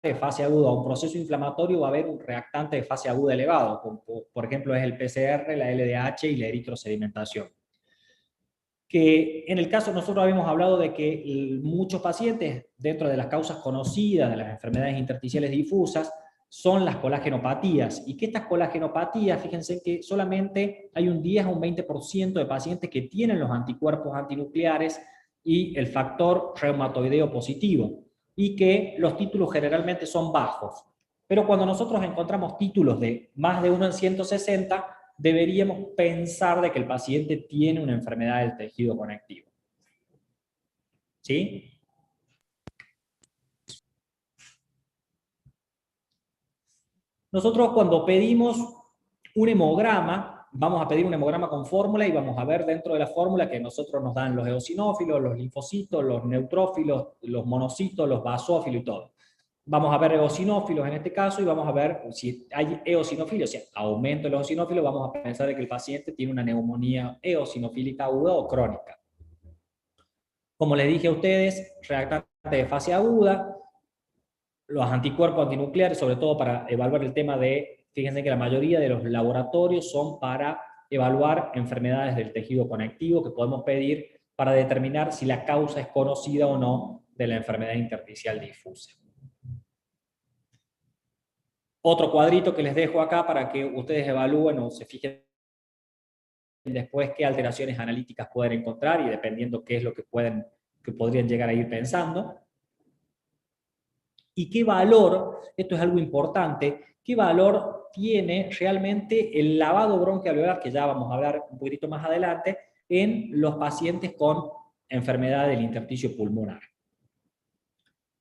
de fase aguda, un proceso inflamatorio, va a haber un reactante de fase aguda elevado, como por ejemplo es el PCR, la LDH y la eritrosedimentación. Que en el caso, nosotros habíamos hablado de que muchos pacientes, dentro de las causas conocidas de las enfermedades intersticiales difusas, son las colagenopatías, y que estas colagenopatías, fíjense que solamente hay un 10 a un 20% de pacientes que tienen los anticuerpos antinucleares y el factor reumatoideo positivo, y que los títulos generalmente son bajos. Pero cuando nosotros encontramos títulos de más de 1 en 160, deberíamos pensar de que el paciente tiene una enfermedad del tejido conectivo. ¿Sí? Nosotros cuando pedimos un hemograma, vamos a pedir un hemograma con fórmula y vamos a ver dentro de la fórmula que nosotros nos dan los eosinófilos, los linfocitos, los neutrófilos, los monocitos, los basófilos y todo. Vamos a ver eosinófilos en este caso y vamos a ver si hay eosinofilia, o sea, aumento de los eosinófilos, vamos a pensar de que el paciente tiene una neumonía eosinofílica aguda o crónica. Como les dije a ustedes, reactante de fase aguda, los anticuerpos antinucleares, sobre todo para evaluar el tema de, fíjense que la mayoría de los laboratorios son para evaluar enfermedades del tejido conectivo que podemos pedir para determinar si la causa es conocida o no de la enfermedad intersticial difusa. Otro cuadrito que les dejo acá para que ustedes evalúen o se fijen después qué alteraciones analíticas pueden encontrar y dependiendo qué es lo que podrían llegar a ir pensando. Y qué valor, esto es algo importante, qué valor tiene realmente el lavado bronquialveolar, que ya vamos a hablar un poquito más adelante, en los pacientes con enfermedad del intersticio pulmonar.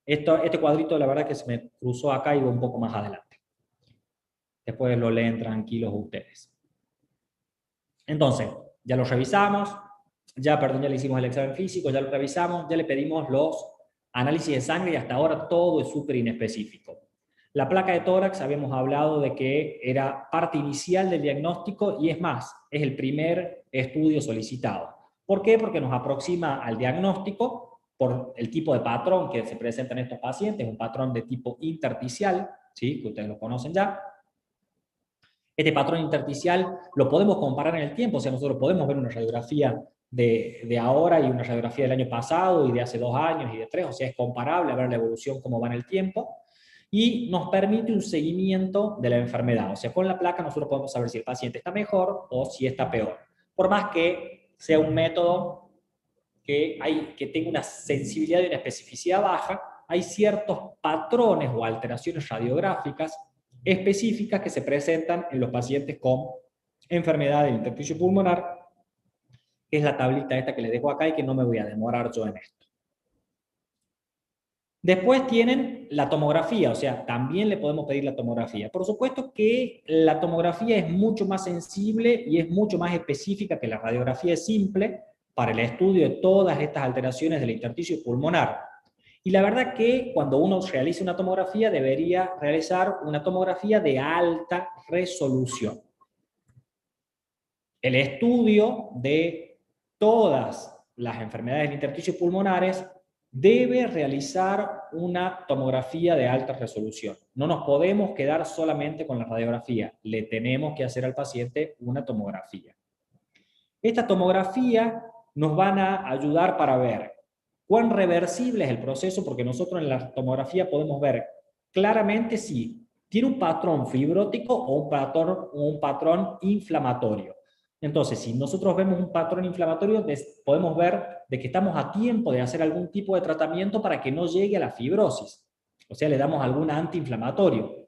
Este cuadrito la verdad que se me cruzó acá y va un poco más adelante. Después lo leen tranquilos ustedes. Entonces, ya lo revisamos, ya le hicimos el examen físico, ya lo revisamos, ya le pedimos los análisis de sangre y hasta ahora todo es súper inespecífico. La placa de tórax habíamos hablado de que era parte inicial del diagnóstico y es más, es el primer estudio solicitado. ¿Por qué? Porque nos aproxima al diagnóstico por el tipo de patrón que se presenta en estos pacientes, un patrón de tipo intersticial, ¿sí? Que ustedes lo conocen ya. Este patrón intersticial lo podemos comparar en el tiempo, o sea, nosotros podemos ver una radiografía de ahora y una radiografía del año pasado y de hace 2 años y de 3, o sea, es comparable a ver la evolución, cómo va en el tiempo, y nos permite un seguimiento de la enfermedad. O sea, con la placa nosotros podemos saber si el paciente está mejor o si está peor. Por más que sea un método que tenga una sensibilidad y una especificidad baja, hay ciertos patrones o alteraciones radiográficas específicas que se presentan en los pacientes con enfermedad del intersticio pulmonar, que es la tablita esta que les dejo acá y que no me voy a demorar yo en esto. Después tienen la tomografía, o sea, también le podemos pedir la tomografía. Por supuesto que la tomografía es mucho más sensible y es mucho más específica que la radiografía simple para el estudio de todas estas alteraciones del intersticio pulmonar. Y la verdad que cuando uno realiza una tomografía debería realizar una tomografía de alta resolución. El estudio de todas las enfermedades del intersticio pulmonares debe realizar una tomografía de alta resolución. No nos podemos quedar solamente con la radiografía, le tenemos que hacer al paciente una tomografía. Esta tomografía nos van a ayudar para ver cuán reversible es el proceso, porque nosotros en la tomografía podemos ver claramente si tiene un patrón fibrótico o un patrón inflamatorio. Entonces, si nosotros vemos un patrón inflamatorio, podemos ver de que estamos a tiempo de hacer algún tipo de tratamiento para que no llegue a la fibrosis. O sea, le damos algún antiinflamatorio.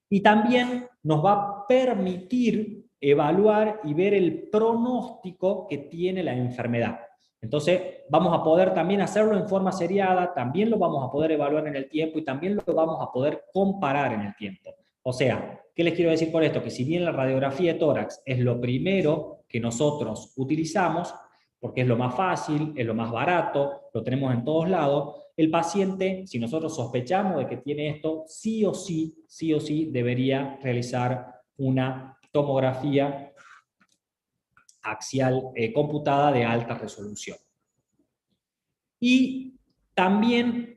Y también nos va a permitir evaluar y ver el pronóstico que tiene la enfermedad. Entonces, vamos a poder también hacerlo en forma seriada, también lo vamos a poder evaluar en el tiempo y también lo vamos a poder comparar en el tiempo. O sea, ¿qué les quiero decir con esto? Que si bien la radiografía de tórax es lo primero que nosotros utilizamos, porque es lo más fácil, es lo más barato, lo tenemos en todos lados, el paciente, si nosotros sospechamos de que tiene esto, sí o sí debería realizar una tomografía axial computada de alta resolución. Y también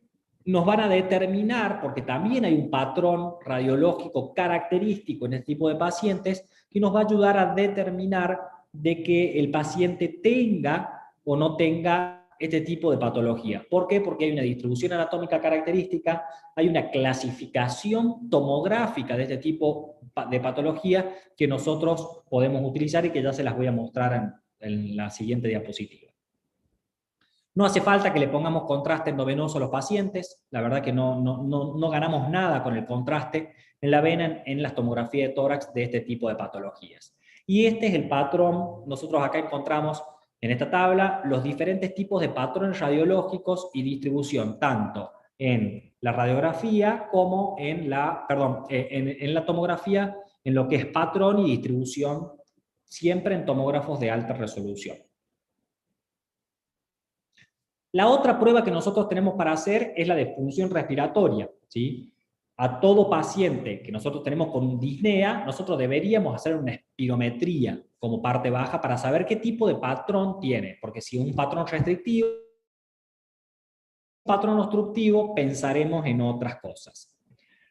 nos van a determinar, porque también hay un patrón radiológico característico en este tipo de pacientes, que nos va a ayudar a determinar de que el paciente tenga o no tenga este tipo de patología. ¿Por qué? Porque hay una distribución anatómica característica, hay una clasificación tomográfica de este tipo de patología que nosotros podemos utilizar y que ya se las voy a mostrar en la siguiente diapositiva. No hace falta que le pongamos contraste endovenoso a los pacientes, la verdad que no ganamos nada con el contraste en la vena en las tomografías de tórax de este tipo de patologías. Y este es el patrón, nosotros acá encontramos en esta tabla los diferentes tipos de patrones radiológicos y distribución, tanto en la radiografía como en la tomografía, en lo que es patrón y distribución, siempre en tomógrafos de alta resolución. La otra prueba que nosotros tenemos para hacer es la de función respiratoria, ¿sí? A todo paciente que nosotros tenemos con disnea, nosotros deberíamos hacer una espirometría como parte baja para saber qué tipo de patrón tiene, porque si es un patrón restrictivo, un patrón obstructivo, pensaremos en otras cosas.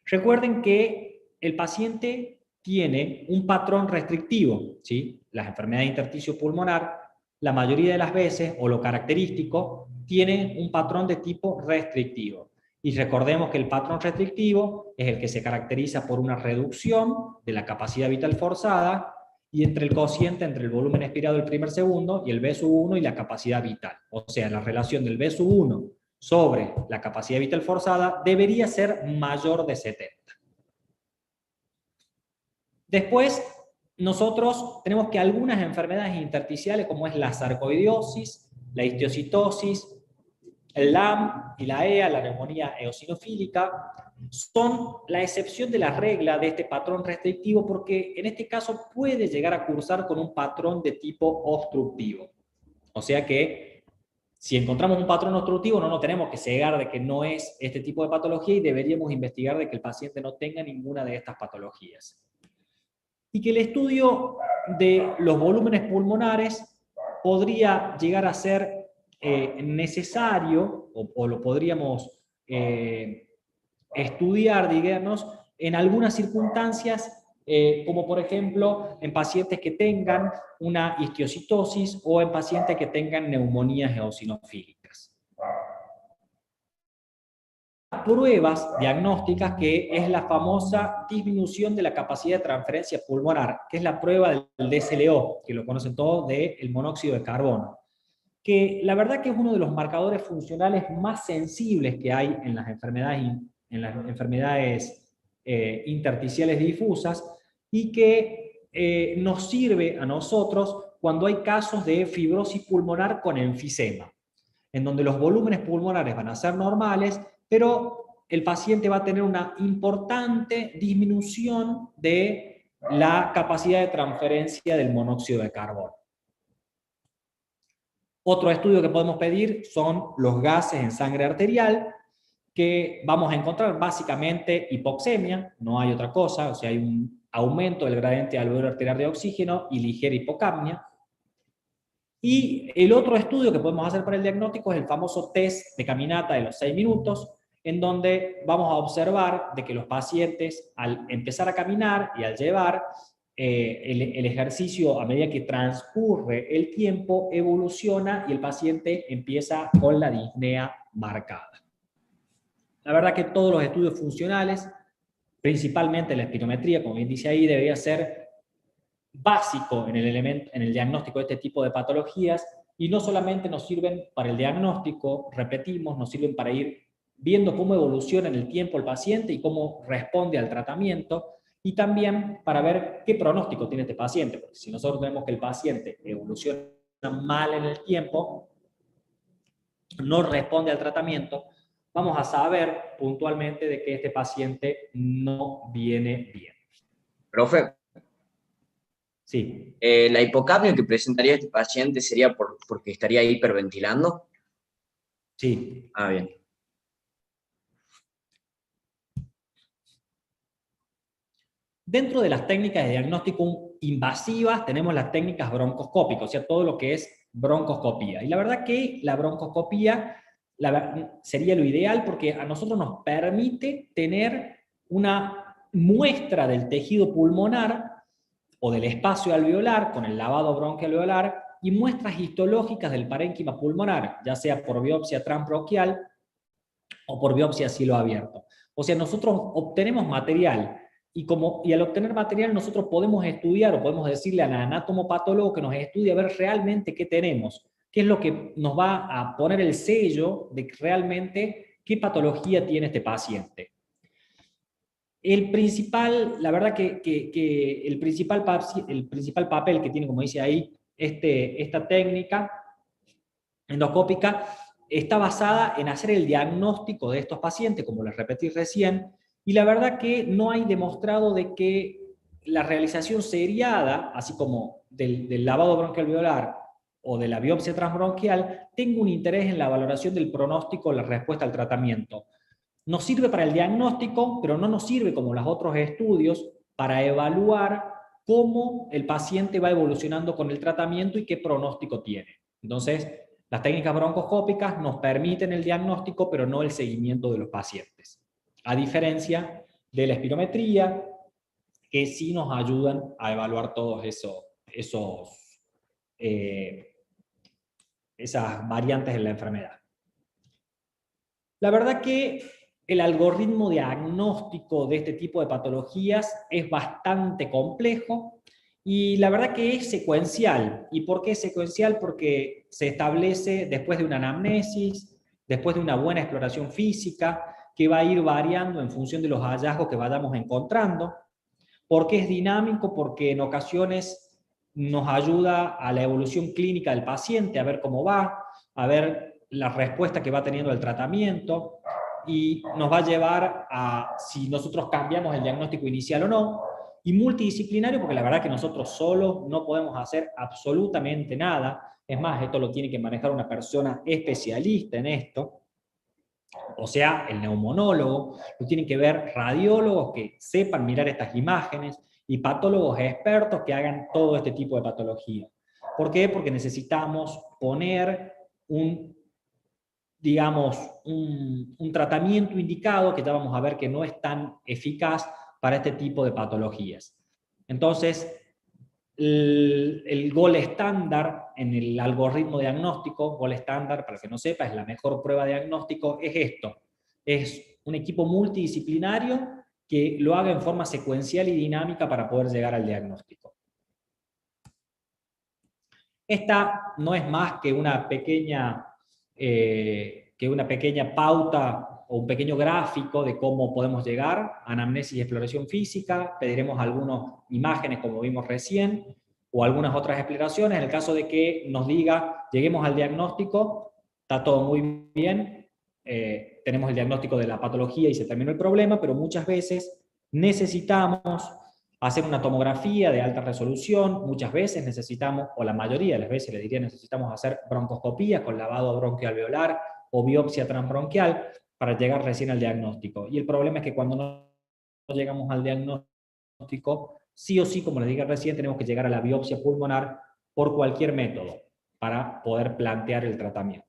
Recuerden que el paciente tiene un patrón restrictivo, ¿sí? Las enfermedades de intersticio pulmonar, la mayoría de las veces, o lo característico, tienen un patrón de tipo restrictivo. Y recordemos que el patrón restrictivo es el que se caracteriza por una reducción de la capacidad vital forzada y entre el cociente entre el volumen expirado del primer segundo y el V/1 y la capacidad vital. O sea, la relación del V/1 sobre la capacidad vital forzada debería ser mayor de 70. Después, nosotros tenemos que algunas enfermedades intersticiales, como es la sarcoidosis, la histiocitosis, el LAM y la EA, la neumonía eosinofílica, son la excepción de la regla de este patrón restrictivo porque en este caso puede llegar a cursar con un patrón de tipo obstructivo. O sea que si encontramos un patrón obstructivo no nos tenemos que cegar de que no es este tipo de patología y deberíamos investigar de que el paciente no tenga ninguna de estas patologías. Y que el estudio de los volúmenes pulmonares podría llegar a ser necesario, o lo podríamos estudiar, digamos, en algunas circunstancias como por ejemplo en pacientes que tengan una histiocytosis o en pacientes que tengan neumonías eosinofílicas. Pruebas diagnósticas, que es la famosa disminución de la capacidad de transferencia pulmonar, que es la prueba del DSLO, que lo conocen todos, del monóxido de carbono, que la verdad que es uno de los marcadores funcionales más sensibles que hay en las enfermedades intersticiales difusas, y que nos sirve a nosotros cuando hay casos de fibrosis pulmonar con enfisema, en donde los volúmenes pulmonares van a ser normales, pero el paciente va a tener una importante disminución de la capacidad de transferencia del monóxido de carbono. Otro estudio que podemos pedir son los gases en sangre arterial, que vamos a encontrar básicamente hipoxemia, no hay otra cosa, o sea, hay un aumento del gradiente alveolar arterial de oxígeno y ligera hipocapnia. Y el otro estudio que podemos hacer para el diagnóstico es el famoso test de caminata de los 6 minutos, en donde vamos a observar de que los pacientes, al empezar a caminar y al llevar el ejercicio, a medida que transcurre el tiempo, evoluciona y el paciente empieza con la disnea marcada. La verdad que todos los estudios funcionales, principalmente la espirometría, como bien dice ahí, debería ser básico en el diagnóstico de este tipo de patologías, y no solamente nos sirven para el diagnóstico, repetimos, nos sirven para ir viendo cómo evoluciona en el tiempo el paciente y cómo responde al tratamiento, y también para ver qué pronóstico tiene este paciente, porque si nosotros vemos que el paciente evoluciona mal en el tiempo, no responde al tratamiento, vamos a saber puntualmente de que este paciente no viene bien. Profe, sí. ¿La hipocapnia que presentaría este paciente sería porque estaría hiperventilando? Sí. Ah, bien. Dentro de las técnicas de diagnóstico invasivas tenemos las técnicas broncoscópicas, o sea, todo lo que es broncoscopía. Y la verdad que la broncoscopía sería lo ideal, porque a nosotros nos permite tener una muestra del tejido pulmonar o del espacio alveolar con el lavado bronquialveolar y muestras histológicas del parénquima pulmonar, ya sea por biopsia transbronquial o por biopsia a cielo abierto. O sea, nosotros obtenemos material, y al obtener material nosotros podemos estudiar, o podemos decirle al anatomopatólogo que nos estudie a ver realmente qué tenemos, qué es lo que nos va a poner el sello de realmente qué patología tiene este paciente. La verdad que el principal papel que tiene, como dice ahí, esta técnica endoscópica, está basada en hacer el diagnóstico de estos pacientes, como les repetí recién, y la verdad que no hay demostrado de que la realización seriada, así como del lavado bronquialveolar o de la biopsia transbronquial, tenga un interés en la valoración del pronóstico o la respuesta al tratamiento. Nos sirve para el diagnóstico, pero no nos sirve, como los otros estudios, para evaluar cómo el paciente va evolucionando con el tratamiento y qué pronóstico tiene. Entonces, las técnicas broncoscópicas nos permiten el diagnóstico, pero no el seguimiento de los pacientes. A diferencia de la espirometría, que sí nos ayudan a evaluar todos esas variantes en la enfermedad. La verdad que el algoritmo diagnóstico de este tipo de patologías es bastante complejo, y la verdad que es secuencial. ¿Y por qué es secuencial? Porque se establece después de una anamnesis, después de una buena exploración física, que va a ir variando en función de los hallazgos que vayamos encontrando. ¿Por qué es dinámico? Porque en ocasiones nos ayuda a la evolución clínica del paciente, a ver cómo va, a ver la respuesta que va teniendo el tratamiento, y nos va a llevar a si nosotros cambiamos el diagnóstico inicial o no. Y multidisciplinario, porque la verdad que nosotros solos no podemos hacer absolutamente nada. Es más, esto lo tiene que manejar una persona especialista en esto, o sea, el neumonólogo. Lo tienen que ver radiólogos que sepan mirar estas imágenes y patólogos expertos que hagan todo este tipo de patología. ¿Por qué? Porque necesitamos poner un tratamiento indicado, que ya vamos a ver que no es tan eficaz para este tipo de patologías. Entonces, el gol estándar en el algoritmo diagnóstico, gol estándar, para el que no sepa, es la mejor prueba de diagnóstico, es esto. Es un equipo multidisciplinario que lo haga en forma secuencial y dinámica para poder llegar al diagnóstico. Esta no es más que una pequeña pauta o un pequeño gráfico de cómo podemos llegar, anamnesis y exploración física, pediremos algunas imágenes como vimos recién, o algunas otras explicaciones, en el caso de que nos diga, lleguemos al diagnóstico, está todo muy bien, tenemos el diagnóstico de la patología y se terminó el problema, pero muchas veces necesitamos hacer una tomografía de alta resolución, muchas veces necesitamos, o la mayoría de las veces le diría, necesitamos hacer broncoscopía con lavado bronquialveolar o biopsia transbronquial para llegar recién al diagnóstico. Y el problema es que cuando no llegamos al diagnóstico, sí o sí, como les dije recién, tenemos que llegar a la biopsia pulmonar por cualquier método para poder plantear el tratamiento.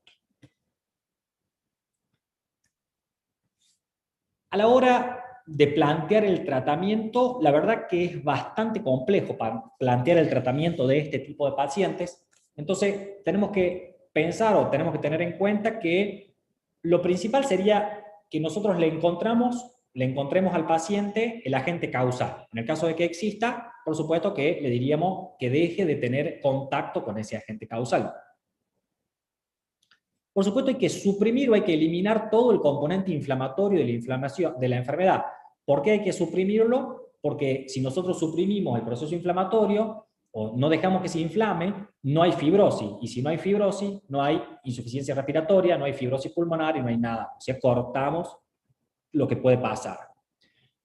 A la hora de plantear el tratamiento, la verdad que es bastante complejo para plantear el tratamiento de este tipo de pacientes. Entonces, tenemos que pensar o tenemos que tener en cuenta que lo principal sería que nosotros le encontremos al paciente el agente causal. En el caso de que exista, por supuesto que le diríamos que deje de tener contacto con ese agente causal. Por supuesto hay que suprimir o hay que eliminar todo el componente inflamatorio de la inflamación de la enfermedad. ¿Por qué hay que suprimirlo? Porque si nosotros suprimimos el proceso inflamatorio o no dejamos que se inflame, no hay fibrosis. Y si no hay fibrosis, no hay insuficiencia respiratoria, no hay fibrosis pulmonar y no hay nada. O sea, cortamos lo que puede pasar.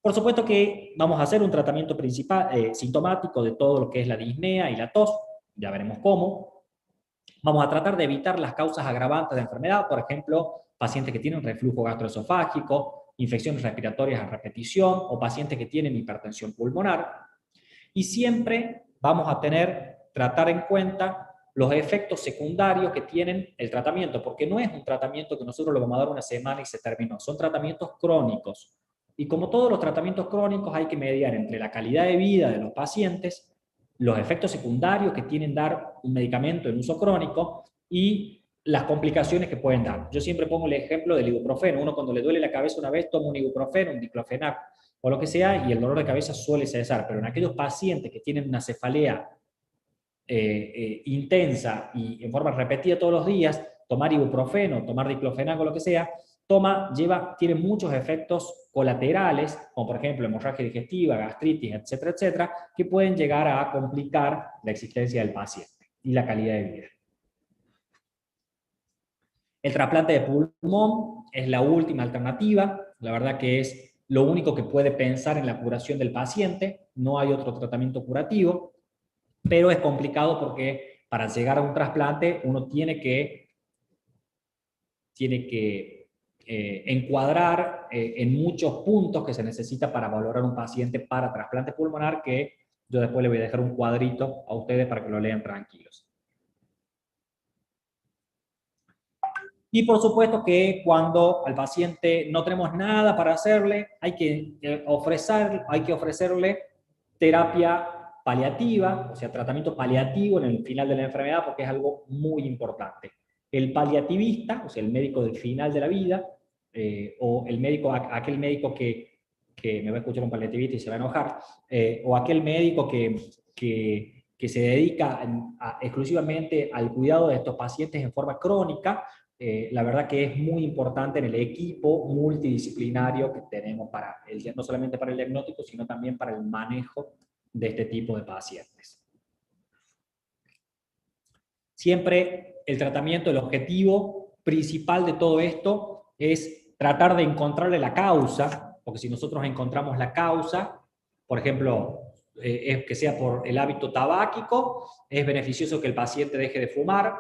Por supuesto que vamos a hacer un tratamiento principal, sintomático de todo lo que es la disnea y la tos. Ya veremos cómo. Vamos a tratar de evitar las causas agravantes de la enfermedad, por ejemplo, pacientes que tienen reflujo gastroesofágico, infecciones respiratorias a repetición o pacientes que tienen hipertensión pulmonar. Y siempre vamos a tratar en cuenta los efectos secundarios que tienen el tratamiento, porque no es un tratamiento que nosotros lo vamos a dar una semana y se terminó, son tratamientos crónicos. Y como todos los tratamientos crónicos hay que mediar entre la calidad de vida de los pacientes, los efectos secundarios que tienen dar un medicamento en uso crónico y las complicaciones que pueden dar. Yo siempre pongo el ejemplo del ibuprofeno. Uno cuando le duele la cabeza una vez toma un ibuprofeno, un diclofenac o lo que sea y el dolor de cabeza suele cesar, pero en aquellos pacientes que tienen una cefalea intensa y en forma repetida todos los días, tomar ibuprofeno, tomar diclofenac o lo que sea, tiene muchos efectos colaterales, como por ejemplo hemorragia digestiva, gastritis, etcétera, etcétera, que pueden llegar a complicar la existencia del paciente y la calidad de vida. El trasplante de pulmón es la última alternativa, la verdad que es lo único que puede pensar en la curación del paciente, no hay otro tratamiento curativo, pero es complicado porque para llegar a un trasplante uno tiene que encuadrar en muchos puntos que se necesita para valorar un paciente para trasplante pulmonar, que yo después le voy a dejar un cuadrito a ustedes para que lo lean tranquilos. Y por supuesto que cuando al paciente no tenemos nada para hacerle, hay que ofrecerle terapia paliativa, o sea, tratamiento paliativo en el final de la enfermedad, porque es algo muy importante. El paliativista, o sea, el médico del final de la vida, o el médico, aquel médico que me va a escuchar un paliativista y se va a enojar, o aquel médico que se dedica exclusivamente al cuidado de estos pacientes en forma crónica, la verdad que es muy importante en el equipo multidisciplinario que tenemos no solamente para el diagnóstico, sino también para el manejo de este tipo de pacientes. Siempre el tratamiento, el objetivo principal de todo esto es tratar de encontrarle la causa, porque si nosotros encontramos la causa, por ejemplo, es que sea por el hábito tabáquico, es beneficioso que el paciente deje de fumar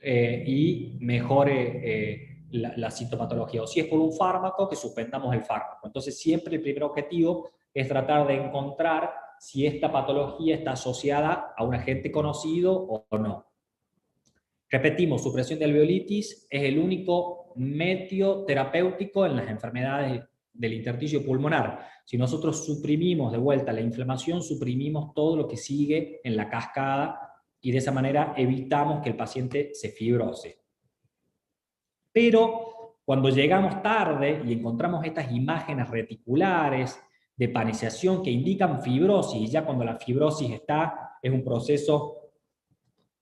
y mejore la sintomatología. O si es por un fármaco, que suspendamos el fármaco. Entonces siempre el primer objetivo es tratar de encontrar si esta patología está asociada a un agente conocido o no. Repetimos, supresión de alveolitis es el único medio terapéutico en las enfermedades del intersticio pulmonar. Si nosotros suprimimos de vuelta la inflamación, suprimimos todo lo que sigue en la cascada y de esa manera evitamos que el paciente se fibrose. Pero cuando llegamos tarde y encontramos estas imágenes reticulares de paniciación que indican fibrosis, y ya cuando la fibrosis es un proceso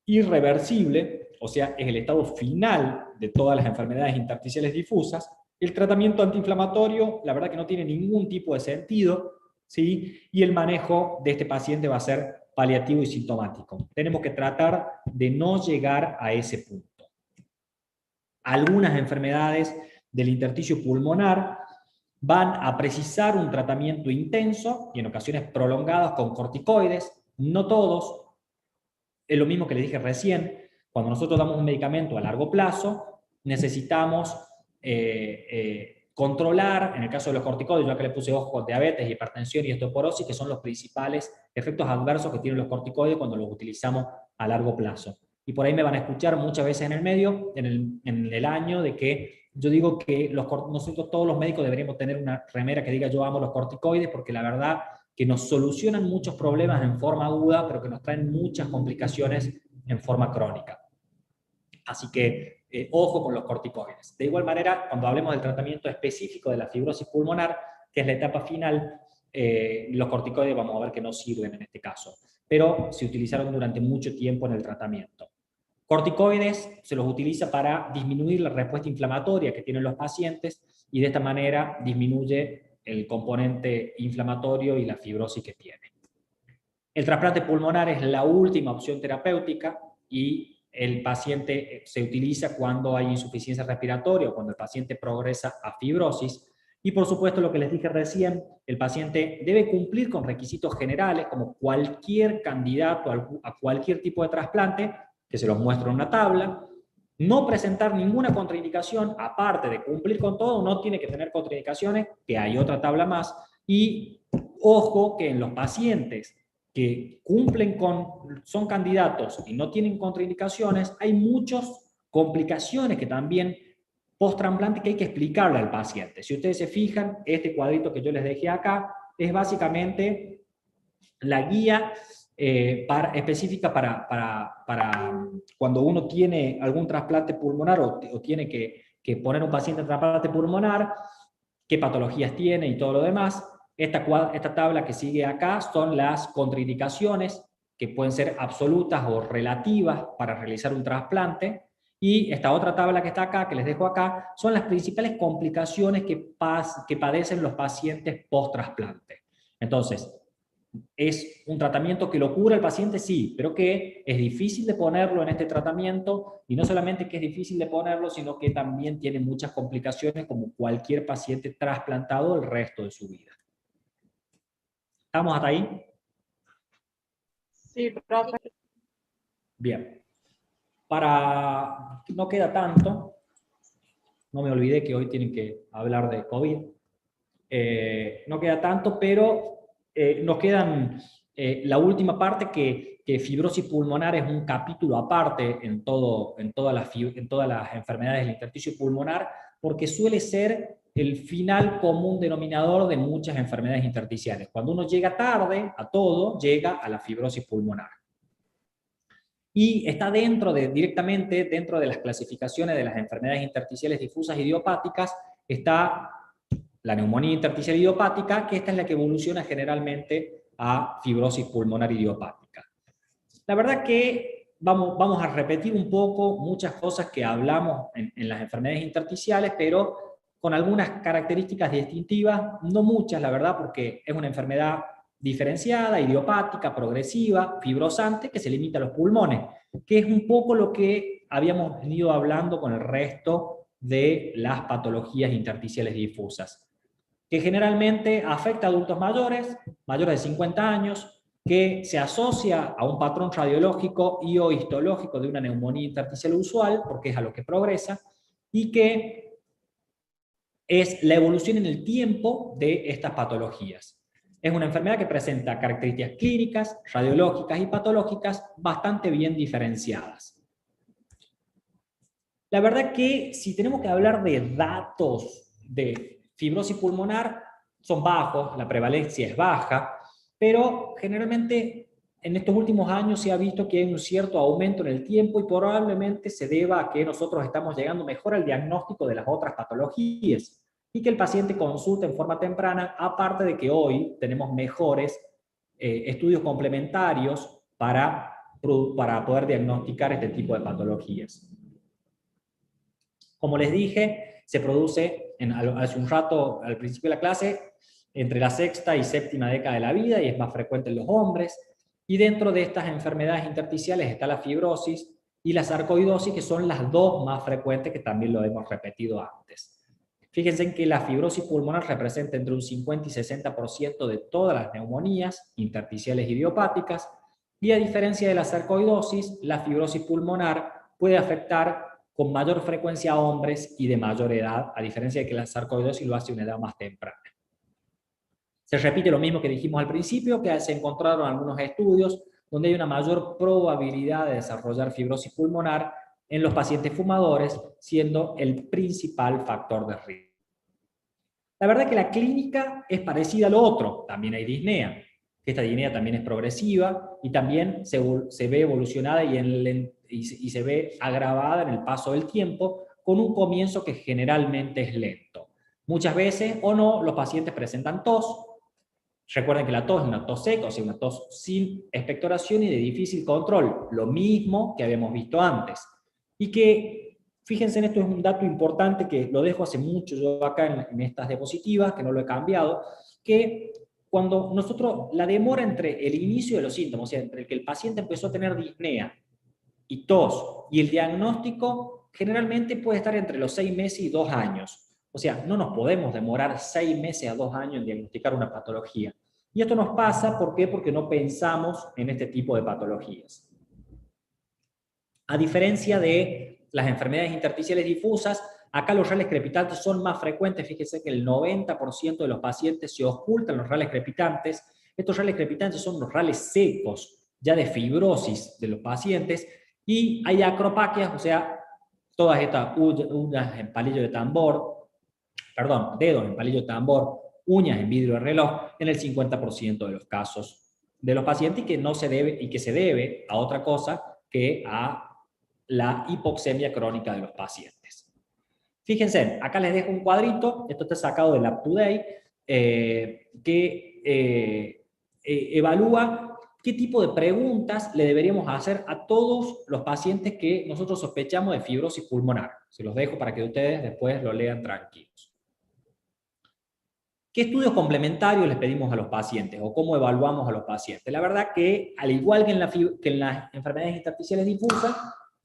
irreversible, o sea, es el estado final de todas las enfermedades intersticiales difusas, el tratamiento antiinflamatorio, la verdad que no tiene ningún tipo de sentido, ¿sí? Y el manejo de este paciente va a ser paliativo y sintomático. Tenemos que tratar de no llegar a ese punto. Algunas enfermedades del intersticio pulmonar van a precisar un tratamiento intenso y en ocasiones prolongados con corticoides, no todos. Es lo mismo que les dije recién, cuando nosotros damos un medicamento a largo plazo, necesitamos controlar, en el caso de los corticoides, yo acá le puse ojo con diabetes, hipertensión y osteoporosis, que son los principales efectos adversos que tienen los corticoides cuando los utilizamos a largo plazo. Y por ahí me van a escuchar muchas veces en el medio, en el año, de que yo digo que nosotros todos los médicos deberíamos tener una remera que diga yo amo los corticoides, porque la verdad que nos solucionan muchos problemas en forma aguda, pero que nos traen muchas complicaciones en forma crónica. Así que ojo con los corticoides. De igual manera, cuando hablemos del tratamiento específico de la fibrosis pulmonar, que es la etapa final, los corticoides vamos a ver que no sirven en este caso, pero se utilizaron durante mucho tiempo en el tratamiento. Corticoides se los utiliza para disminuir la respuesta inflamatoria que tienen los pacientes y de esta manera disminuye el componente inflamatorio y la fibrosis que tiene. El trasplante pulmonar es la última opción terapéutica y el paciente se utiliza cuando hay insuficiencia respiratoria o cuando el paciente progresa a fibrosis. Y por supuesto, lo que les dije recién, el paciente debe cumplir con requisitos generales como cualquier candidato a cualquier tipo de trasplante, que se los muestro en una tabla, no presentar ninguna contraindicación, aparte de cumplir con todo, no tiene que tener contraindicaciones, que hay otra tabla más, y ojo que en los pacientes que cumplen son candidatos y no tienen contraindicaciones, hay muchas complicaciones que también post-trasplante que hay que explicarle al paciente. Si ustedes se fijan, este cuadrito que yo les dejé acá es básicamente la guía específica para cuando uno tiene algún trasplante pulmonar o tiene que poner un paciente en trasplante pulmonar, qué patologías tiene y todo lo demás. Esta tabla que sigue acá son las contraindicaciones que pueden ser absolutas o relativas para realizar un trasplante. Y esta otra tabla que está acá, que les dejo acá, son las principales complicaciones que padecen los pacientes post-trasplante. Entonces, ¿es un tratamiento que lo cura el paciente? Sí, pero que es difícil de ponerlo en este tratamiento, y no solamente que es difícil de ponerlo, sino que también tiene muchas complicaciones como cualquier paciente trasplantado el resto de su vida. ¿Estamos hasta ahí? Sí, profe. Bien. No queda tanto, no me olvidé que hoy tienen que hablar de COVID, no queda tanto, pero nos quedan la última parte que fibrosis pulmonar es un capítulo aparte en todas las enfermedades del intersticio pulmonar, porque suele ser el final común denominador de muchas enfermedades intersticiales. Cuando uno llega tarde a todo, llega a la fibrosis pulmonar. Y está directamente dentro de las clasificaciones de las enfermedades intersticiales difusas idiopáticas, está la neumonía intersticial idiopática, que esta es la que evoluciona generalmente a fibrosis pulmonar idiopática. La verdad que vamos a repetir un poco muchas cosas que hablamos en las enfermedades intersticiales, pero con algunas características distintivas, no muchas, la verdad, porque es una enfermedad diferenciada, idiopática, progresiva, fibrosante, que se limita a los pulmones, que es un poco lo que habíamos venido hablando con el resto de las patologías intersticiales difusas, que generalmente afecta a adultos mayores de 50 años, que se asocia a un patrón radiológico y o histológico de una neumonía intersticial usual, porque es a lo que progresa, y que es la evolución en el tiempo de estas patologías. Es una enfermedad que presenta características clínicas, radiológicas y patológicas bastante bien diferenciadas. La verdad que si tenemos que hablar de datos de fibrosis pulmonar son bajos, la prevalencia es baja, pero generalmente en estos últimos años se ha visto que hay un cierto aumento en el tiempo y probablemente se deba a que nosotros estamos llegando mejor al diagnóstico de las otras patologías y que el paciente consulte en forma temprana, aparte de que hoy tenemos mejores estudios complementarios para poder diagnosticar este tipo de patologías. Como les dije, se produce hace un rato al principio de la clase entre la sexta y séptima década de la vida y es más frecuente en los hombres. Y dentro de estas enfermedades intersticiales está la fibrosis y la sarcoidosis, que son las dos más frecuentes, que también lo hemos repetido antes. Fíjense en que la fibrosis pulmonar representa entre un 50 y 60% de todas las neumonías intersticiales idiopáticas, y a diferencia de la sarcoidosis, la fibrosis pulmonar puede afectar con mayor frecuencia a hombres y de mayor edad, a diferencia de que la sarcoidosis lo hace a una edad más temprana. Se repite lo mismo que dijimos al principio, que se encontraron algunos estudios donde hay una mayor probabilidad de desarrollar fibrosis pulmonar en los pacientes fumadores, siendo el principal factor de riesgo. La verdad es que la clínica es parecida a lo otro. También hay disnea. Esta disnea también es progresiva y también se ve evolucionada y se ve agravada en el paso del tiempo, con un comienzo que generalmente es lento. Muchas veces o no, los pacientes presentan tos. Recuerden que la tos es una tos seca, o sea, una tos sin expectoración y de difícil control, lo mismo que habíamos visto antes. Y que, fíjense en esto, es un dato importante que lo dejo hace mucho yo acá en estas diapositivas, que no lo he cambiado, que cuando la demora entre el inicio de los síntomas, o sea, entre el que el paciente empezó a tener disnea y tos, y el diagnóstico, generalmente puede estar entre los 6 meses y 2 años. O sea, no nos podemos demorar 6 meses a 2 años en diagnosticar una patología. Y esto nos pasa, ¿por qué? Porque no pensamos en este tipo de patologías. A diferencia de las enfermedades intersticiales difusas, acá los rales crepitantes son más frecuentes. Fíjense que el 90% de los pacientes se ocultan los rales crepitantes. Estos rales crepitantes son los rales secos, ya de fibrosis de los pacientes, y hay acropaquias, o sea, todas estas uñas en palillo de tambor, perdón, dedos en palillo de tambor, uñas en vidrio de reloj, en el 50% de los casos de los pacientes, y que se debe a otra cosa que a la hipoxemia crónica de los pacientes. Fíjense, acá les dejo un cuadrito, esto está sacado del UpToDate, que evalúa qué tipo de preguntas le deberíamos hacer a todos los pacientes que nosotros sospechamos de fibrosis pulmonar. Se los dejo para que ustedes después lo lean tranquilos. ¿Qué estudios complementarios les pedimos a los pacientes o cómo evaluamos a los pacientes? La verdad que, al igual que en las enfermedades intersticiales difusas,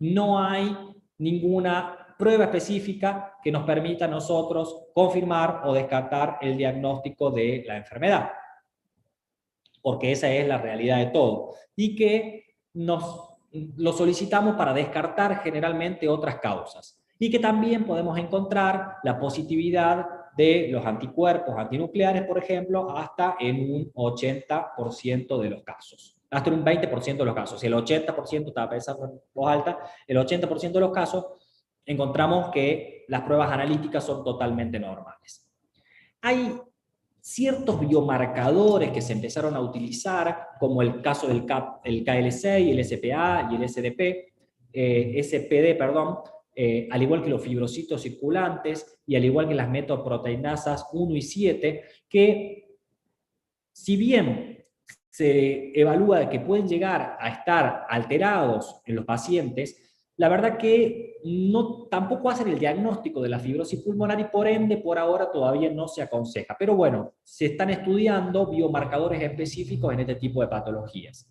no hay ninguna prueba específica que nos permita a nosotros confirmar o descartar el diagnóstico de la enfermedad, porque esa es la realidad de todo, y que lo solicitamos para descartar generalmente otras causas, y que también podemos encontrar la positividad de los anticuerpos antinucleares, por ejemplo, hasta en un 80% de los casos. Hasta en un 20% de los casos. Si el 80%, estaba pensando en voz alta, el 80% de los casos encontramos que las pruebas analíticas son totalmente normales. Hay ciertos biomarcadores que se empezaron a utilizar, como el caso del KL6, el SPA y el SPD, al igual que los fibrocitos circulantes y al igual que las metoproteinasas 1 y 7, que si bien se evalúa de que pueden llegar a estar alterados en los pacientes, la verdad que tampoco hacen el diagnóstico de la fibrosis pulmonar y por ende por ahora todavía no se aconseja. Pero bueno, se están estudiando biomarcadores específicos en este tipo de patologías.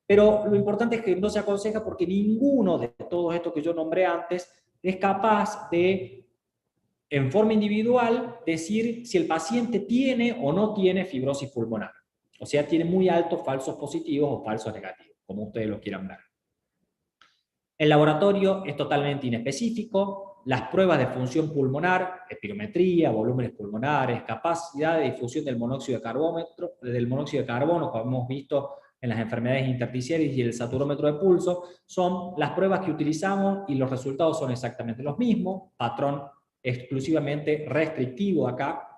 Pero lo importante es que no se aconseja porque ninguno de todos estos que yo nombré antes es capaz de, en forma individual, decir si el paciente tiene o no tiene fibrosis pulmonar. O sea, tiene muy altos falsos positivos o falsos negativos, como ustedes lo quieran ver. El laboratorio es totalmente inespecífico. Las pruebas de función pulmonar, espirometría, volúmenes pulmonares, capacidad de difusión del monóxido de carbono, como hemos visto en las enfermedades intersticiales, y el saturómetro de pulso, son las pruebas que utilizamos y los resultados son exactamente los mismos, patrón exclusivamente restrictivo acá,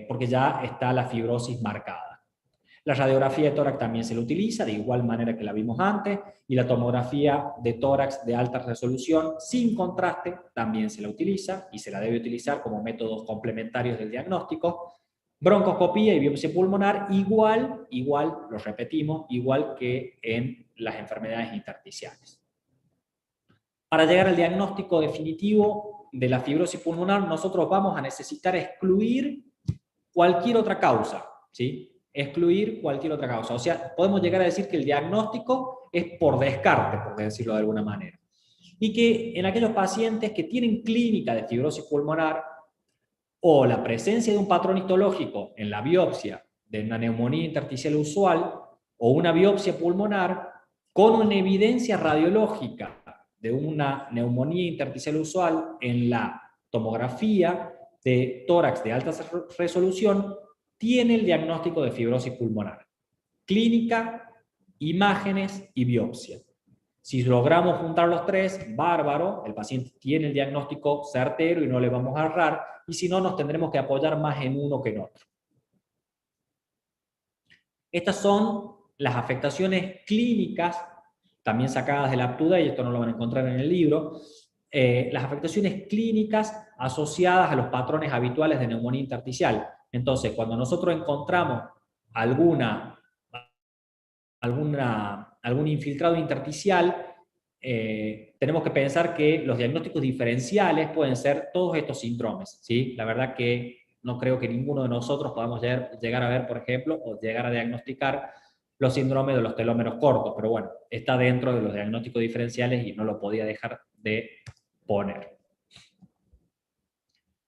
porque ya está la fibrosis marcada. La radiografía de tórax también se la utiliza, de igual manera que la vimos antes, y la tomografía de tórax de alta resolución sin contraste también se la utiliza, y se la debe utilizar como métodos complementarios del diagnóstico. Broncoscopía y biopsia pulmonar, igual, lo repetimos, igual que en las enfermedades intersticiales. Para llegar al diagnóstico definitivo de la fibrosis pulmonar, nosotros vamos a necesitar excluir cualquier otra causa, ¿sí? Excluir cualquier otra causa. O sea, podemos llegar a decir que el diagnóstico es por descarte, por decirlo de alguna manera. Y que en aquellos pacientes que tienen clínica de fibrosis pulmonar o la presencia de un patrón histológico en la biopsia de una neumonía intersticial usual o una biopsia pulmonar con una evidencia radiológica de una neumonía intersticial usual en la tomografía de tórax de alta resolución, tiene el diagnóstico de fibrosis pulmonar. Clínica, imágenes y biopsia. Si logramos juntar los tres, bárbaro, el paciente tiene el diagnóstico certero y no le vamos a errar, y si no, nos tendremos que apoyar más en uno que en otro. Estas son las afectaciones clínicas, también sacadas del UpToDate, y esto no lo van a encontrar en el libro, las afectaciones clínicas asociadas a los patrones habituales de neumonía intersticial. Entonces, cuando nosotros encontramos algún infiltrado intersticial, tenemos que pensar que los diagnósticos diferenciales pueden ser todos estos síndromes, ¿sí? La verdad que no creo que ninguno de nosotros podamos llegar a ver, por ejemplo, o llegar a diagnosticar los síndromes de los telómeros cortos, pero bueno, está dentro de los diagnósticos diferenciales y no lo podía dejar de poner.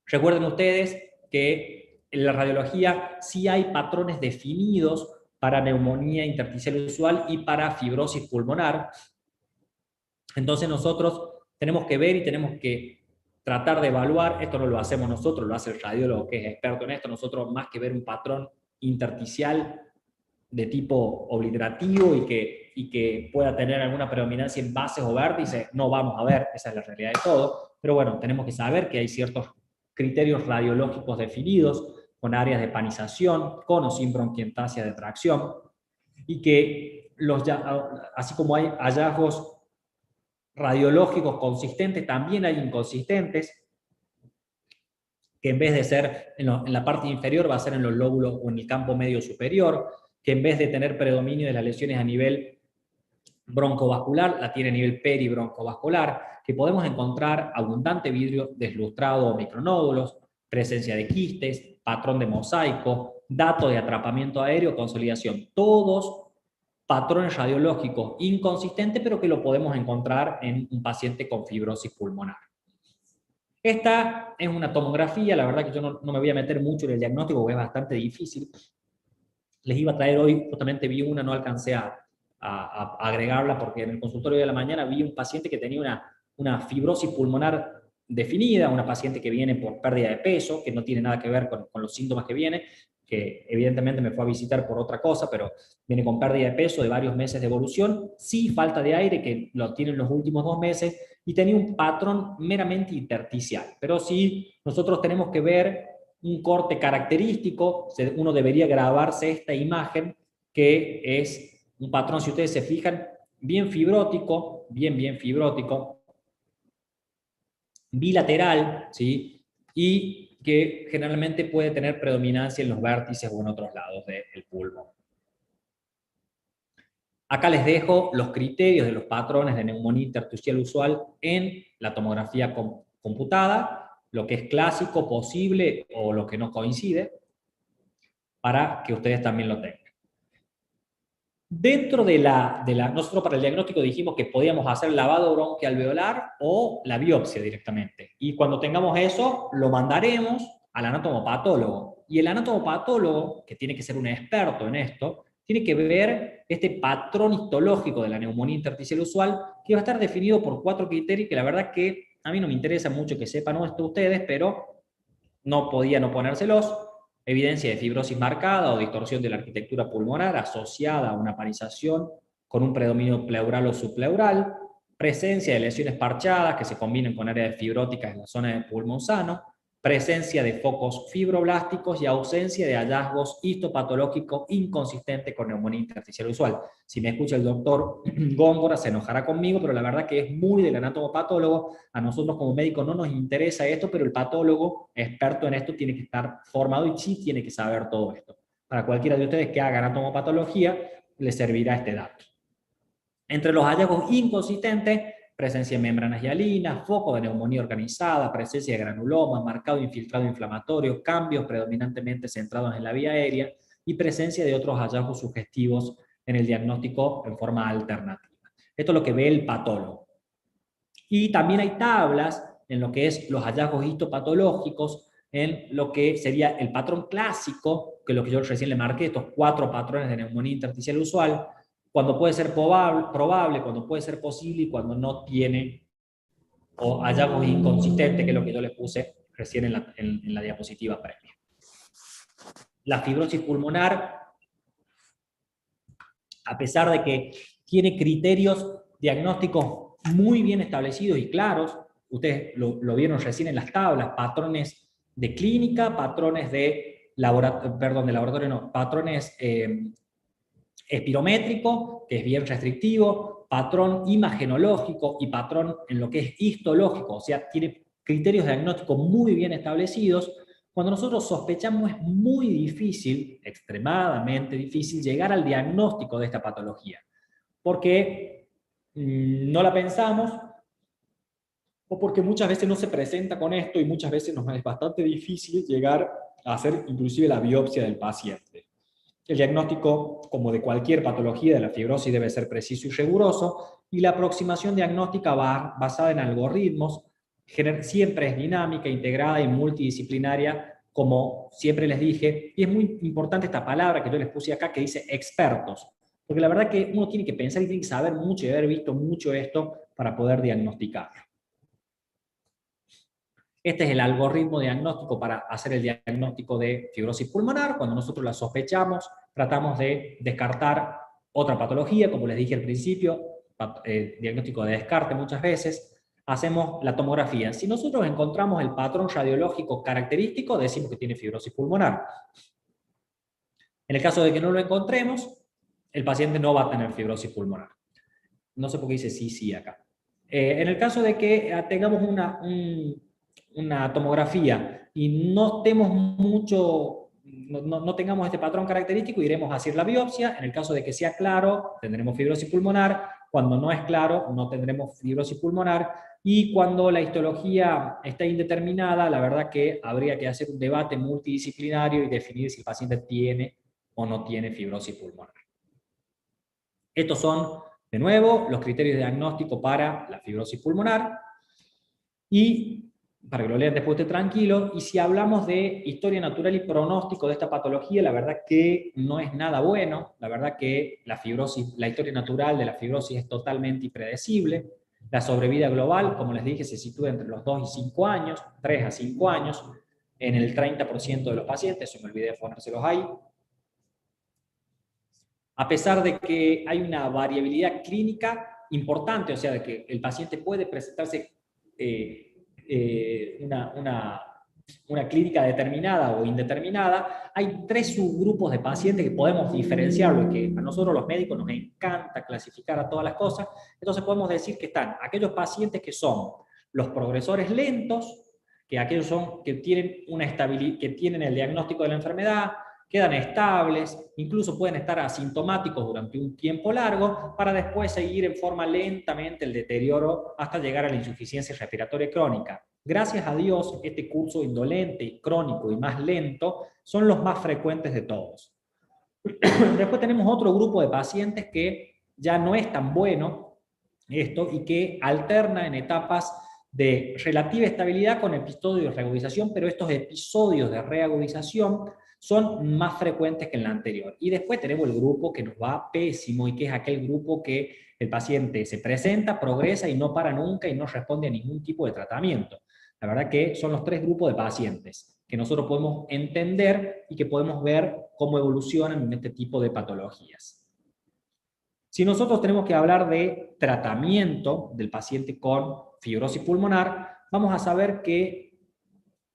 Recuerden ustedes que en la radiología sí hay patrones definidos para neumonía intersticial usual y para fibrosis pulmonar. Entonces nosotros tenemos que ver y tenemos que tratar de evaluar, esto no lo hacemos nosotros, lo hace el radiólogo que es experto en esto, nosotros más que ver un patrón intersticial de tipo obliterativo y que pueda tener alguna predominancia en bases o vértices, no vamos a ver, esa es la realidad de todo, pero bueno, tenemos que saber que hay ciertos criterios radiológicos definidos, con áreas de panización, con o sin bronquiectasia de tracción, y que así como hay hallazgos radiológicos consistentes, también hay inconsistentes, que en vez de ser en la parte inferior va a ser en los lóbulos o en el campo medio superior, que en vez de tener predominio de las lesiones a nivel broncovascular, la tiene a nivel peribroncovascular, que podemos encontrar abundante vidrio deslustrado o micronódulos, presencia de quistes, patrón de mosaico, datos de atrapamiento aéreo, consolidación, todos patrones radiológicos inconsistentes, pero que lo podemos encontrar en un paciente con fibrosis pulmonar. Esta es una tomografía, la verdad que yo no me voy a meter mucho en el diagnóstico porque es bastante difícil. Les iba a traer hoy, justamente vi una, no alcancé a agregarla porque en el consultorio de la mañana vi un paciente que tenía una fibrosis pulmonar definida, una paciente que viene por pérdida de peso, que no tiene nada que ver con los síntomas que viene, que evidentemente me fue a visitar por otra cosa, pero viene con pérdida de peso de varios meses de evolución, sí falta de aire, que lo tiene en los últimos 2 meses, y tenía un patrón meramente intersticial. Pero sí, nosotros tenemos que ver un corte característico, uno debería grabarse esta imagen, que es un patrón, si ustedes se fijan, bien fibrótico, bien fibrótico, bilateral, ¿sí? Y que generalmente puede tener predominancia en los vértices o en otros lados del pulmón. Acá les dejo los criterios de los patrones de neumonía intersticial usual en la tomografía computada, lo que es clásico, posible o lo que no coincide, para que ustedes también lo tengan. Dentro nosotros para el diagnóstico dijimos que podíamos hacer lavado bronquialveolar o la biopsia directamente. Y cuando tengamos eso, lo mandaremos al anatomopatólogo. Y el anatomopatólogo, que tiene que ser un experto en esto, tiene que ver este patrón histológico de la neumonía intersticial usual, que va a estar definido por 4 criterios, que la verdad que a mí no me interesa mucho que sepan esto ustedes, pero no podía no ponérselos. Evidencia de fibrosis marcada o distorsión de la arquitectura pulmonar asociada a una panización con un predominio pleural o subpleural, presencia de lesiones parchadas que se combinan con áreas fibróticas en la zona del pulmón sano, presencia de focos fibroblásticos y ausencia de hallazgos histopatológicos inconsistentes con neumonía intersticial usual. Si me escucha el doctor Góngora se enojará conmigo, pero la verdad que es muy del anatomopatólogo. A nosotros como médicos no nos interesa esto, pero el patólogo experto en esto tiene que estar formado y sí tiene que saber todo esto. Para cualquiera de ustedes que haga anatomopatología, les servirá este dato. Entre los hallazgos inconsistentes, presencia de membranas hialinas, foco de neumonía organizada, presencia de granuloma, marcado infiltrado inflamatorio, cambios predominantemente centrados en la vía aérea y presencia de otros hallazgos sugestivos en el diagnóstico en forma alternativa. Esto es lo que ve el patólogo. Y también hay tablas en lo que es los hallazgos histopatológicos, en lo que sería el patrón clásico, que es lo que yo recién le marqué, estos 4 patrones de neumonía intersticial usual, cuando puede ser probable, cuando puede ser posible y cuando no tiene o hallazgos inconsistentes, que es lo que yo les puse recién en la diapositiva previa. La fibrosis pulmonar, a pesar de que tiene criterios diagnósticos muy bien establecidos y claros, ustedes lo vieron recién en las tablas, patrones de clínica, patrones de laboratorio, patrones espirométrico, que es bien restrictivo, patrón imagenológico y patrón en lo que es histológico, o sea, tiene criterios diagnósticos muy bien establecidos. Cuando nosotros sospechamos es muy difícil, extremadamente difícil, llegar al diagnóstico de esta patología, porque no la pensamos, o porque muchas veces no se presenta con esto y muchas veces nos es bastante difícil llegar a hacer inclusive la biopsia del paciente. El diagnóstico, como de cualquier patología de la fibrosis, debe ser preciso y riguroso, y la aproximación diagnóstica basada en algoritmos siempre es dinámica, integrada y multidisciplinaria, como siempre les dije, y es muy importante esta palabra que yo les puse acá, que dice expertos, porque la verdad que uno tiene que pensar y tiene que saber mucho y haber visto mucho esto para poder diagnosticarlo. Este es el algoritmo diagnóstico para hacer el diagnóstico de fibrosis pulmonar. Cuando nosotros la sospechamos, tratamos de descartar otra patología, como les dije al principio, diagnóstico de descarte muchas veces. Hacemos la tomografía. Si nosotros encontramos el patrón radiológico característico, decimos que tiene fibrosis pulmonar. En el caso de que no lo encontremos, el paciente no va a tener fibrosis pulmonar. No sé por qué dice sí acá. En el caso de que tengamos una tomografía y no tengamos este patrón característico, iremos a hacer la biopsia. En el caso de que sea claro, tendremos fibrosis pulmonar. Cuando no es claro, no tendremos fibrosis pulmonar. Y cuando la histología está indeterminada, la verdad que habría que hacer un debate multidisciplinario y definir si el paciente tiene o no tiene fibrosis pulmonar. Estos son, de nuevo, los criterios de diagnóstico para la fibrosis pulmonar. Y para que lo lean después esté tranquilo, y si hablamos de historia natural y pronóstico de esta patología, la verdad que no es nada bueno. La verdad que la historia natural de la fibrosis es totalmente impredecible. La sobrevida global, como les dije, se sitúa entre los 2 y 5 años, 3 a 5 años, en el 30% de los pacientes, eso me olvidé de ponérselos ahí. A pesar de que hay una variabilidad clínica importante, o sea, de que el paciente puede presentarse una clínica determinada o indeterminada, hay 3 subgrupos de pacientes que podemos diferenciarlo, y que a nosotros los médicos nos encanta clasificar a todas las cosas. Entonces podemos decir que están aquellos pacientes que son los progresores lentos, que aquellos son que tienen que tienen el diagnóstico de la enfermedad, quedan estables, incluso pueden estar asintomáticos durante un tiempo largo, para después seguir en forma lentamente el deterioro hasta llegar a la insuficiencia respiratoria crónica. Gracias a Dios, este curso indolente, crónico y más lento son los más frecuentes de todos. Después tenemos otro grupo de pacientes que ya no es tan bueno esto y que alterna en etapas de relativa estabilidad con episodios de reagudización, pero estos episodios de reagudización son más frecuentes que en la anterior. Y después tenemos el grupo que nos va pésimo, y que es aquel grupo que el paciente se presenta, progresa y no para nunca y no responde a ningún tipo de tratamiento. La verdad que son los 3 grupos de pacientes que nosotros podemos entender y que podemos ver cómo evolucionan en este tipo de patologías. Si nosotros tenemos que hablar de tratamiento del paciente con fibrosis pulmonar, vamos a saber que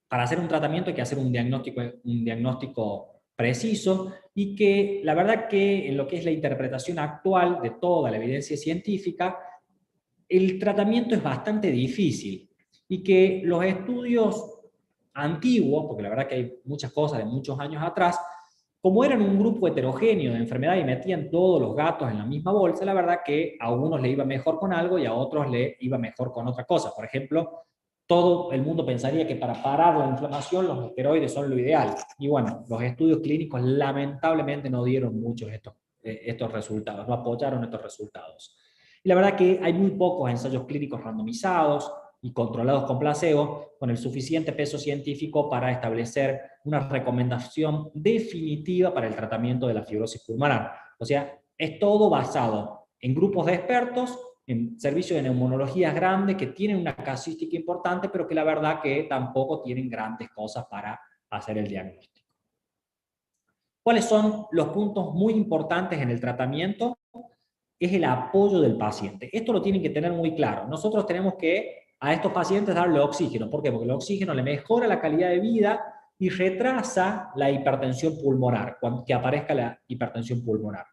para hacer un tratamiento hay que hacer un diagnóstico preciso, y que la verdad que en lo que es la interpretación actual de toda la evidencia científica, el tratamiento es bastante difícil, y que los estudios antiguos, porque la verdad que hay muchas cosas de muchos años atrás, como eran un grupo heterogéneo de enfermedad y metían todos los gatos en la misma bolsa, la verdad que a unos le iba mejor con algo y a otros le iba mejor con otra cosa. Por ejemplo, todo el mundo pensaría que para parar la inflamación los esteroides son lo ideal. Y bueno, los estudios clínicos lamentablemente no dieron muchos estos resultados, no apoyaron estos resultados. Y la verdad que hay muy pocos ensayos clínicos randomizados y controlados con placebo, con el suficiente peso científico para establecer una recomendación definitiva para el tratamiento de la fibrosis pulmonar. O sea, es todo basado en grupos de expertos, en servicios de neumonologías grandes que tienen una casuística importante, pero que la verdad que tampoco tienen grandes cosas para hacer el diagnóstico. ¿Cuáles son los puntos muy importantes en el tratamiento? Es el apoyo del paciente. Esto lo tienen que tener muy claro. Nosotros tenemos que a estos pacientes darle oxígeno. ¿Por qué? Porque el oxígeno le mejora la calidad de vida y retrasa la hipertensión pulmonar, que aparezca la hipertensión pulmonar.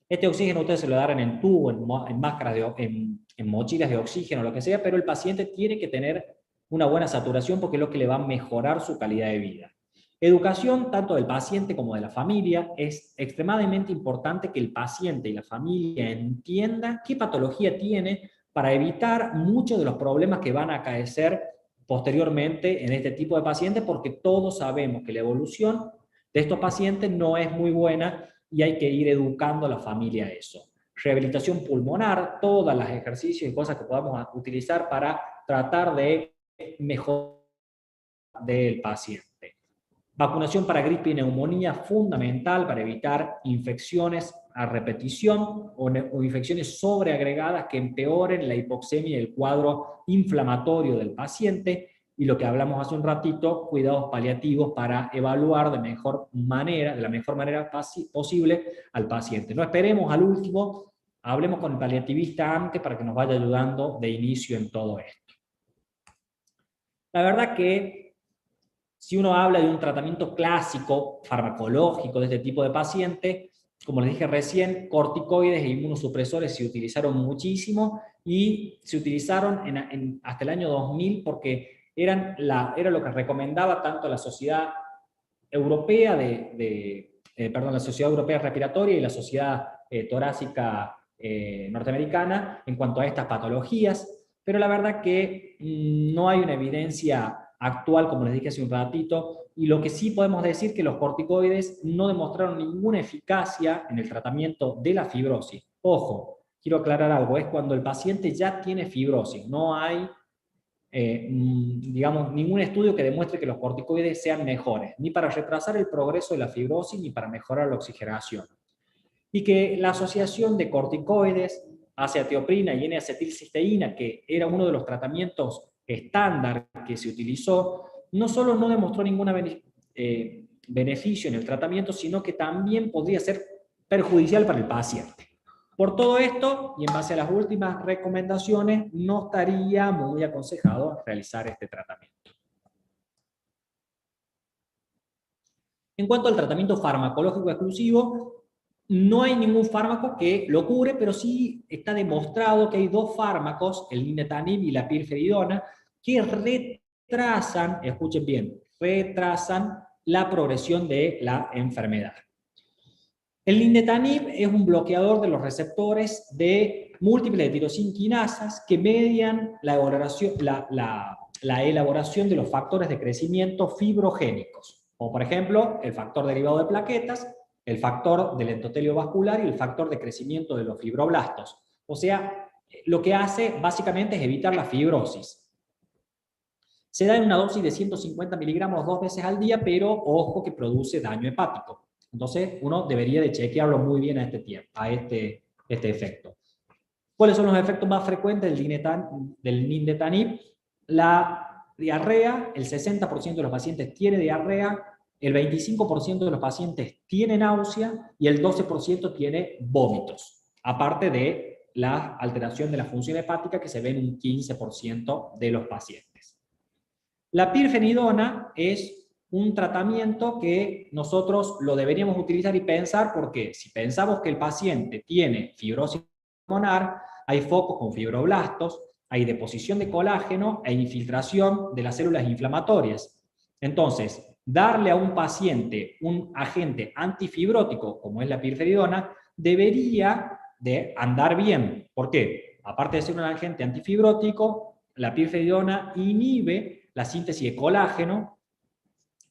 Este oxígeno ustedes se lo darán en tubo, en máscaras, en mochilas de oxígeno, lo que sea, pero el paciente tiene que tener una buena saturación porque es lo que le va a mejorar su calidad de vida. Educación tanto del paciente como de la familia. Es extremadamente importante que el paciente y la familia entiendan qué patología tiene para evitar muchos de los problemas que van a acaecer posteriormente en este tipo de pacientes, porque todos sabemos que la evolución de estos pacientes no es muy buena y hay que ir educando a la familia a eso. Rehabilitación pulmonar, todos los ejercicios y cosas que podamos utilizar para tratar de mejorar del paciente. Vacunación para gripe y neumonía, fundamental para evitar infecciones a repetición o infecciones sobreagregadas que empeoren la hipoxemia y el cuadro inflamatorio del paciente. Y lo que hablamos hace un ratito, cuidados paliativos para evaluar de la mejor manera posible al paciente. No esperemos al último, hablemos con el paliativista antes para que nos vaya ayudando de inicio en todo esto. La verdad que si uno habla de un tratamiento clásico, farmacológico de este tipo de paciente, como les dije recién, corticoides e inmunosupresores se utilizaron muchísimo y se utilizaron hasta el año 2000 porque era lo que recomendaba tanto la Sociedad Europea la Sociedad Europea Respiratoria y la Sociedad Torácica Norteamericana en cuanto a estas patologías, pero la verdad que no hay una evidencia actual, como les dije hace un ratito, y lo que sí podemos decir que los corticoides no demostraron ninguna eficacia en el tratamiento de la fibrosis. Ojo, quiero aclarar algo, es cuando el paciente ya tiene fibrosis, no hay digamos, ningún estudio que demuestre que los corticoides sean mejores, ni para retrasar el progreso de la fibrosis, ni para mejorar la oxigenación. Y que la asociación de corticoides, azathioprina y N-acetilcisteína, que era uno de los tratamientos estándar que se utilizó, no solo no demostró ningún beneficio en el tratamiento, sino que también podría ser perjudicial para el paciente. Por todo esto, y en base a las últimas recomendaciones, no estaría muy aconsejado realizar este tratamiento. En cuanto al tratamiento farmacológico exclusivo, no hay ningún fármaco que lo cure, pero sí está demostrado que hay dos fármacos, el nintedanib y la pirfenidona, que retrasan, escuchen bien, retrasan la progresión de la enfermedad. El nintedanib es un bloqueador de los receptores de múltiples tirosinquinasas que median la elaboración de los factores de crecimiento fibrogénicos, como por ejemplo el factor derivado de plaquetas, el factor del endotelio vascular y el factor de crecimiento de los fibroblastos. O sea, lo que hace básicamente es evitar la fibrosis. Se da en una dosis de 150 miligramos 2 veces al día, pero ojo que produce daño hepático. Entonces, uno debería de chequearlo muy bien a este efecto. ¿Cuáles son los efectos más frecuentes del nintedanib? La diarrea, el 60% de los pacientes tiene diarrea, el 25% de los pacientes tiene náusea y el 12% tiene vómitos. aparte de la alteración de la función hepática que se ve en un 15% de los pacientes. La pirfenidona es un tratamiento que nosotros lo deberíamos utilizar y pensar porque si pensamos que el paciente tiene fibrosis pulmonar, hay focos con fibroblastos, hay deposición de colágeno e infiltración de las células inflamatorias. Entonces, darle a un paciente un agente antifibrótico como es la pirfenidona debería de andar bien. ¿Por qué? Aparte de ser un agente antifibrótico, la pirfenidona inhibe la síntesis de colágeno,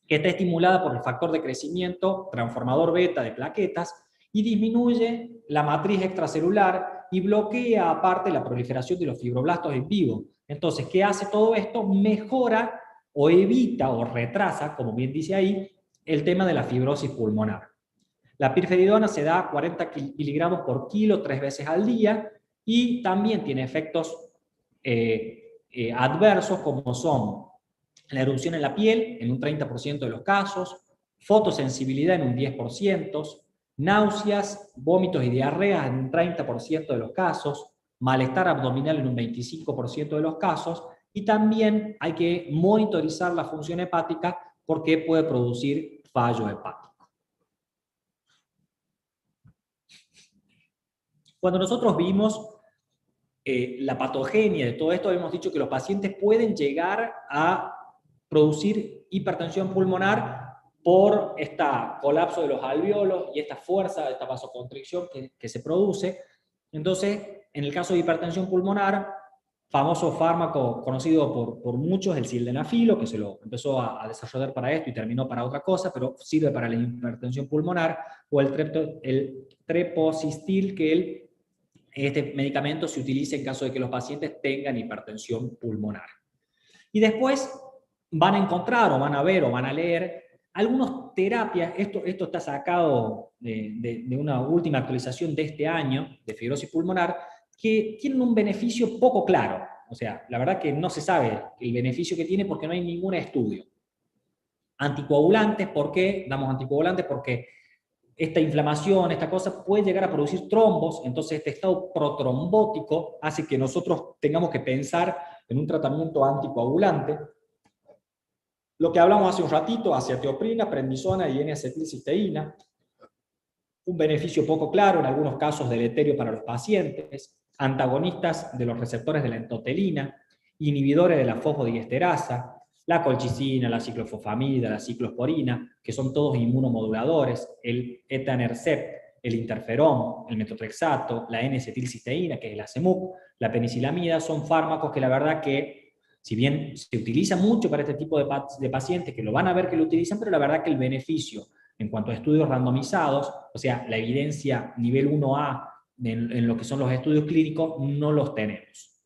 que está estimulada por el factor de crecimiento transformador beta de plaquetas, y disminuye la matriz extracelular y bloquea aparte la proliferación de los fibroblastos en vivo. Entonces, ¿qué hace todo esto? Mejora o evita o retrasa, como bien dice ahí, el tema de la fibrosis pulmonar. La pirfenidona se da 40 miligramos por kilo 3 veces al día y también tiene efectos adversos como son la erupción en la piel en un 30% de los casos, fotosensibilidad en un 10%, náuseas, vómitos y diarreas en un 30% de los casos, malestar abdominal en un 25% de los casos, y también hay que monitorizar la función hepática porque puede producir fallo hepático. Cuando nosotros vimos la patogenia de todo esto, hemos dicho que los pacientes pueden llegar a producir hipertensión pulmonar por este colapso de los alvéolos y esta fuerza, esta vasoconstricción que se produce. Entonces, en el caso de hipertensión pulmonar, famoso fármaco conocido por muchos, el sildenafilo, que se lo empezó a desarrollar para esto y terminó para otra cosa, pero sirve para la hipertensión pulmonar, o el trepocistil, que este medicamento se utiliza en caso de que los pacientes tengan hipertensión pulmonar. Y después van a encontrar, o van a ver, o van a leer algunas terapias. Esto está sacado de una última actualización de este año, de fibrosis pulmonar, que tienen un beneficio poco claro. O sea, la verdad que no se sabe el beneficio que tiene porque no hay ningún estudio. Anticoagulantes, ¿por qué damos anticoagulantes? Porque esta inflamación, esta cosa, puede llegar a producir trombos, entonces este estado protrombótico hace que nosotros tengamos que pensar en un tratamiento anticoagulante. Lo que hablamos hace un ratito, acetioprina, prednisona y N-acetilcisteína, un beneficio poco claro, en algunos casos deleterio para los pacientes, antagonistas de los receptores de la endotelina, inhibidores de la fosfodiesterasa, la colchicina, la ciclofosfamida, la ciclosporina, que son todos inmunomoduladores, el etanercept, el interferón, el metotrexato, la N-acetilcisteína, que es la CEMUC, la penicilamida, son fármacos que la verdad que, si bien se utiliza mucho para este tipo de pacientes, que lo van a ver que lo utilizan, pero la verdad que el beneficio en cuanto a estudios randomizados, o sea, la evidencia nivel 1A en lo que son los estudios clínicos, no los tenemos.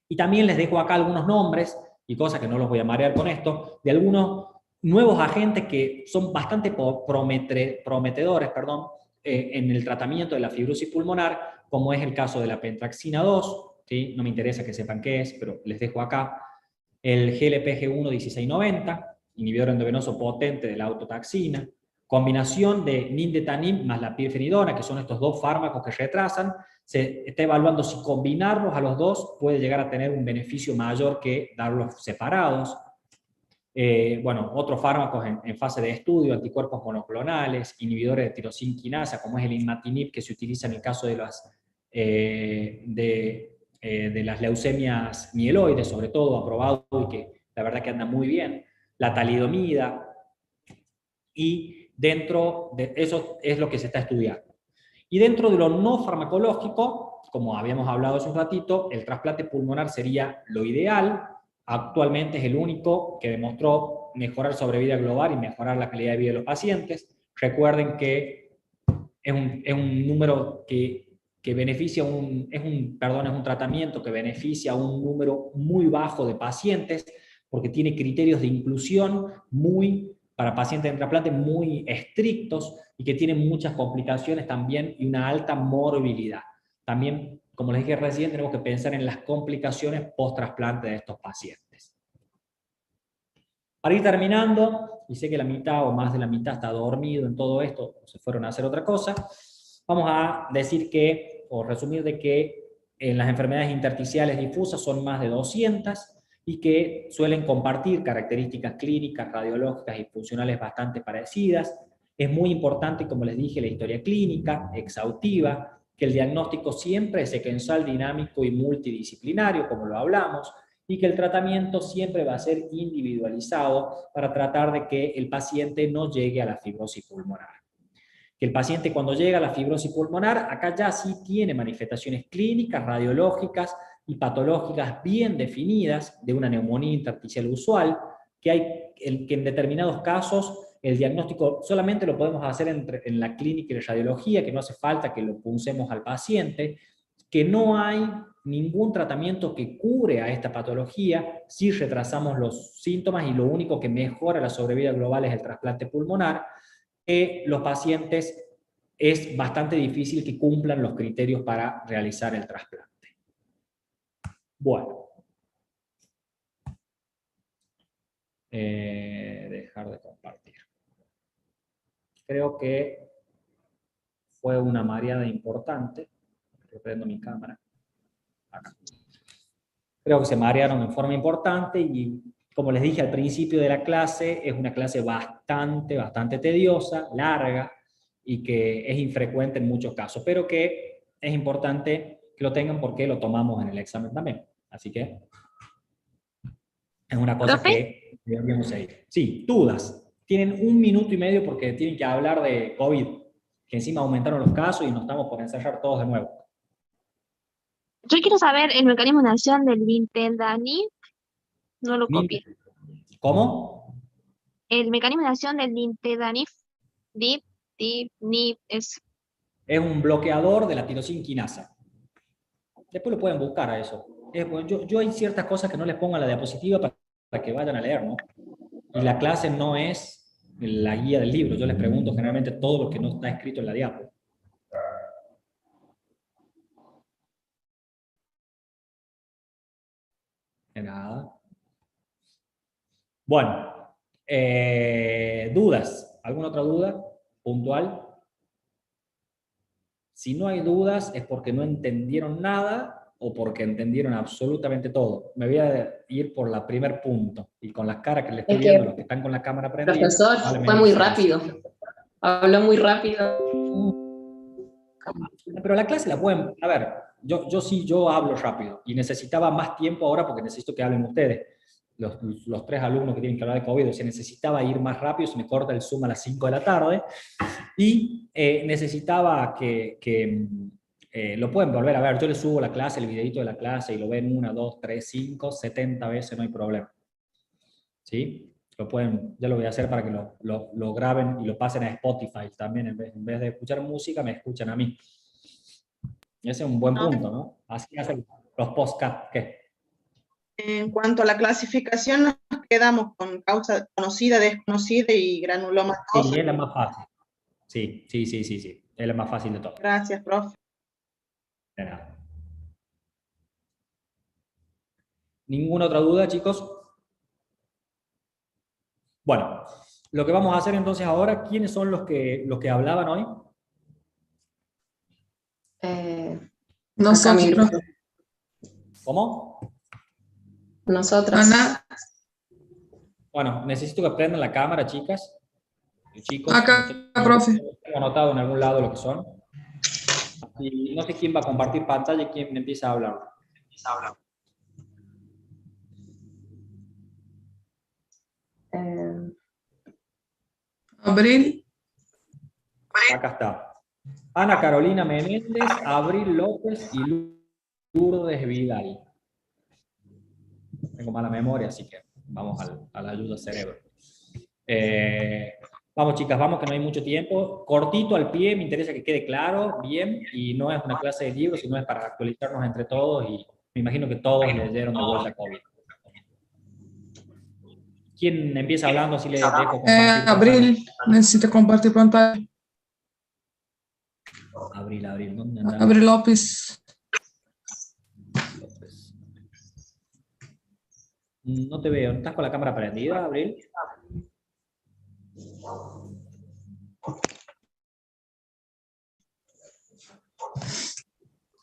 Y también les dejo acá algunos nombres, y cosas que no los voy a marear con esto, de algunos nuevos agentes que son bastante prometedores, en el tratamiento de la fibrosis pulmonar, como es el caso de la pentraxina 2, ¿sí? No me interesa que sepan qué es, pero les dejo acá. El GLP-G1 1690, inhibidor endovenoso potente de la autotaxina, combinación de nintedanib más la pirfenidona, que son estos dos fármacos que retrasan. Se está evaluando si combinarlos a los dos puede llegar a tener un beneficio mayor que darlos separados. Bueno, otros fármacos en fase de estudio, anticuerpos monoclonales, inhibidores de tirosina quinasa, como es el imatinib, que se utiliza en el caso de las leucemias mieloides, sobre todo, aprobado y que la verdad que anda muy bien. La talidomida, y dentro de eso es lo que se está estudiando. Y dentro de lo no farmacológico, como habíamos hablado hace un ratito, el trasplante pulmonar sería lo ideal. Actualmente es el único que demostró mejorar sobrevida global y mejorar la calidad de vida de los pacientes. Recuerden que es un número que beneficia, es un tratamiento que beneficia a un número muy bajo de pacientes, porque tiene criterios de inclusión para pacientes de trasplante muy estrictos y que tienen muchas complicaciones también y una alta morbilidad. También, como les dije recién, tenemos que pensar en las complicaciones post-trasplante de estos pacientes. Para ir terminando, y sé que la mitad o más de la mitad está dormido en todo esto, o se fueron a hacer otra cosa, Vamos a decir que, o resumir de que en las enfermedades intersticiales difusas son más de 200 y que suelen compartir características clínicas, radiológicas y funcionales bastante parecidas. Es muy importante, como les dije, la historia clínica, exhaustiva, que el diagnóstico siempre es secuencial, dinámico y multidisciplinario, como lo hablamos, y que el tratamiento siempre va a ser individualizado para tratar de que el paciente no llegue a la fibrosis pulmonar. Que el paciente cuando llega a la fibrosis pulmonar, acá ya sí tiene manifestaciones clínicas, radiológicas y patológicas bien definidas de una neumonía intersticial usual, que en determinados casos el diagnóstico solamente lo podemos hacer en la clínica y la radiología, que no hace falta que lo punzemos al paciente, que no hay ningún tratamiento que cure a esta patología si retrasamos los síntomas y lo único que mejora la sobrevida global es el trasplante pulmonar. Los pacientes es bastante difícil que cumplan los criterios para realizar el trasplante. Bueno. Dejar de compartir. Creo que fue una mareada importante. Prendo mi cámara. Acá. Creo que se marearon en forma importante y, como les dije al principio de la clase, es una clase bastante tediosa, larga y que es infrecuente en muchos casos, pero que es importante que lo tengan porque lo tomamos en el examen también. Así que es una cosa que deberíamos seguir. Sí, dudas. Tienen 1 minuto y medio porque tienen que hablar de COVID, que encima aumentaron los casos y nos estamos por encerrar todos de nuevo. Yo quiero saber el mecanismo de acción del Nintedanib. No lo copié. ¿Cómo? El mecanismo de acción del Nintedanib. Es un bloqueador de la tirosina quinasa. Después lo pueden buscar a eso. Yo hay ciertas cosas que no les pongo en la diapositiva para que vayan a leer, ¿no? Y la clase no es la guía del libro. Yo les pregunto generalmente todo lo que no está escrito en la diapo. De nada. Bueno, ¿dudas? ¿Alguna otra duda puntual? Si no hay dudas es porque no entendieron nada o porque entendieron absolutamente todo. Me voy a ir por el primer punto y con las caras que le estoy viendo a los que están con la cámara prendida. Profesor, fue muy rápido. Habló muy rápido. Pero la clase la pueden... A ver, yo hablo rápido y necesitaba más tiempo ahora porque necesito que hablen ustedes. Los 3 alumnos que tienen que hablar de COVID, o sea, necesitaba ir más rápido, se me corta el Zoom a las 5 de la tarde, y necesitaba que lo pueden volver a ver. Yo les subo la clase, el videito de la clase, y lo ven 1, 2, 3, 5, 70 veces, no hay problema. ¿Sí? Lo pueden, ya lo voy a hacer para que lo graben y lo pasen a Spotify también, en vez de escuchar música, me escuchan a mí. Ese es un buen punto, ¿no? Así hacen los podcasts, ¿qué? En cuanto a la clasificación, nos quedamos con causa conocida, desconocida y granulomatosa. Sí, es la más fácil. Sí. Es la más fácil de todas. Gracias, profe. De nada. ¿Ninguna otra duda, chicos? Bueno, lo que vamos a hacer entonces ahora, ¿quiénes son los que hablaban hoy? Nosotros. ¿Cómo? Nosotros. Ana, Bueno, necesito que prendan la cámara, chicas. Chicos, acá, profe. Tengo anotado en algún lado lo que son. Y no sé quién va a compartir pantalla y quién empieza a hablar. Abril. Acá está. Ana Carolina Menéndez, Abril López y Lourdes Vidal. Tengo mala memoria, así que vamos a la ayuda cerebro. Vamos, chicas, vamos, que no hay mucho tiempo. Cortito al pie, me interesa que quede claro, bien, y no es una clase de libros, sino es para actualizarnos entre todos, y me imagino que todos leyeron de vuelta COVID. ¿Quién empieza hablando? Así le dejo compartir. Abril, necesito compartir pantalla. Abril, ¿dónde anda? Abril López. No te veo. ¿Estás con la cámara prendida, Abril?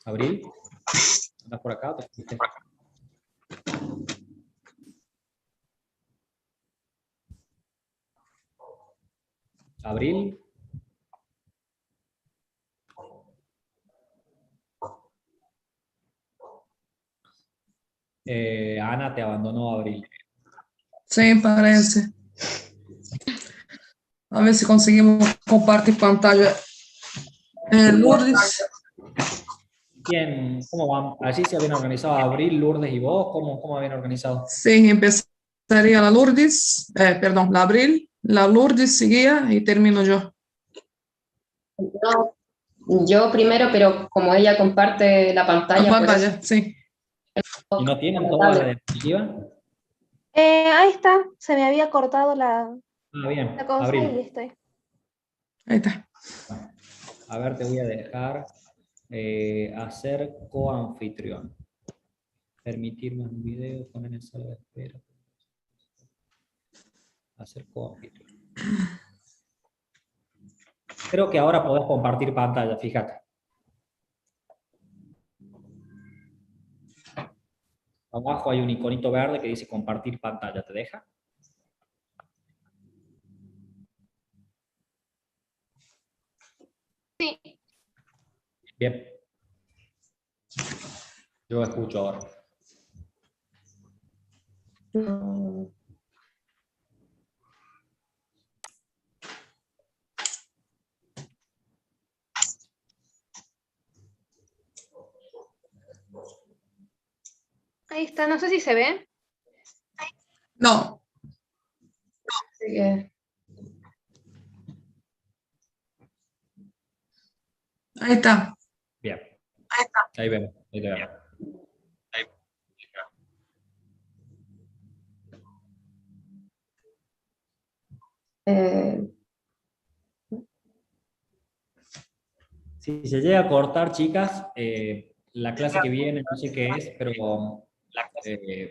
Abril, ¿estás por acá? ¿Te fuiste? Abril. Ana te abandonó, Abril. Sí, parece. A ver si conseguimos compartir pantalla. Lourdes. ¿Cómo van? Allí se habían organizado Abril, Lourdes y vos. ¿Cómo habían organizado? Sí, empezaría la Lourdes, perdón, la Abril, la Lourdes seguía y termino yo. No, yo primero, pero como ella comparte la pantalla. La pantalla, sí. ¿Y no tienen toda la diapositiva? Ahí está, se me había cortado la Bien, cosa Abril. y estoy. Ahí está. A ver, te voy a dejar hacer coanfitrión. Permitirme un video, poner en sala de espera. Hacer coanfitrión. Creo que ahora podés compartir pantalla, fíjate. Abajo hay un iconito verde que dice compartir pantalla, ¿te deja? Sí. Bien. Yo escucho ahora. Ahí está, no sé si se ve. No. Así que, Ahí está. Bien. Ahí vemos. Ahí te vemos. Si se llega a cortar, chicas, la clase que viene, no sé qué es, pero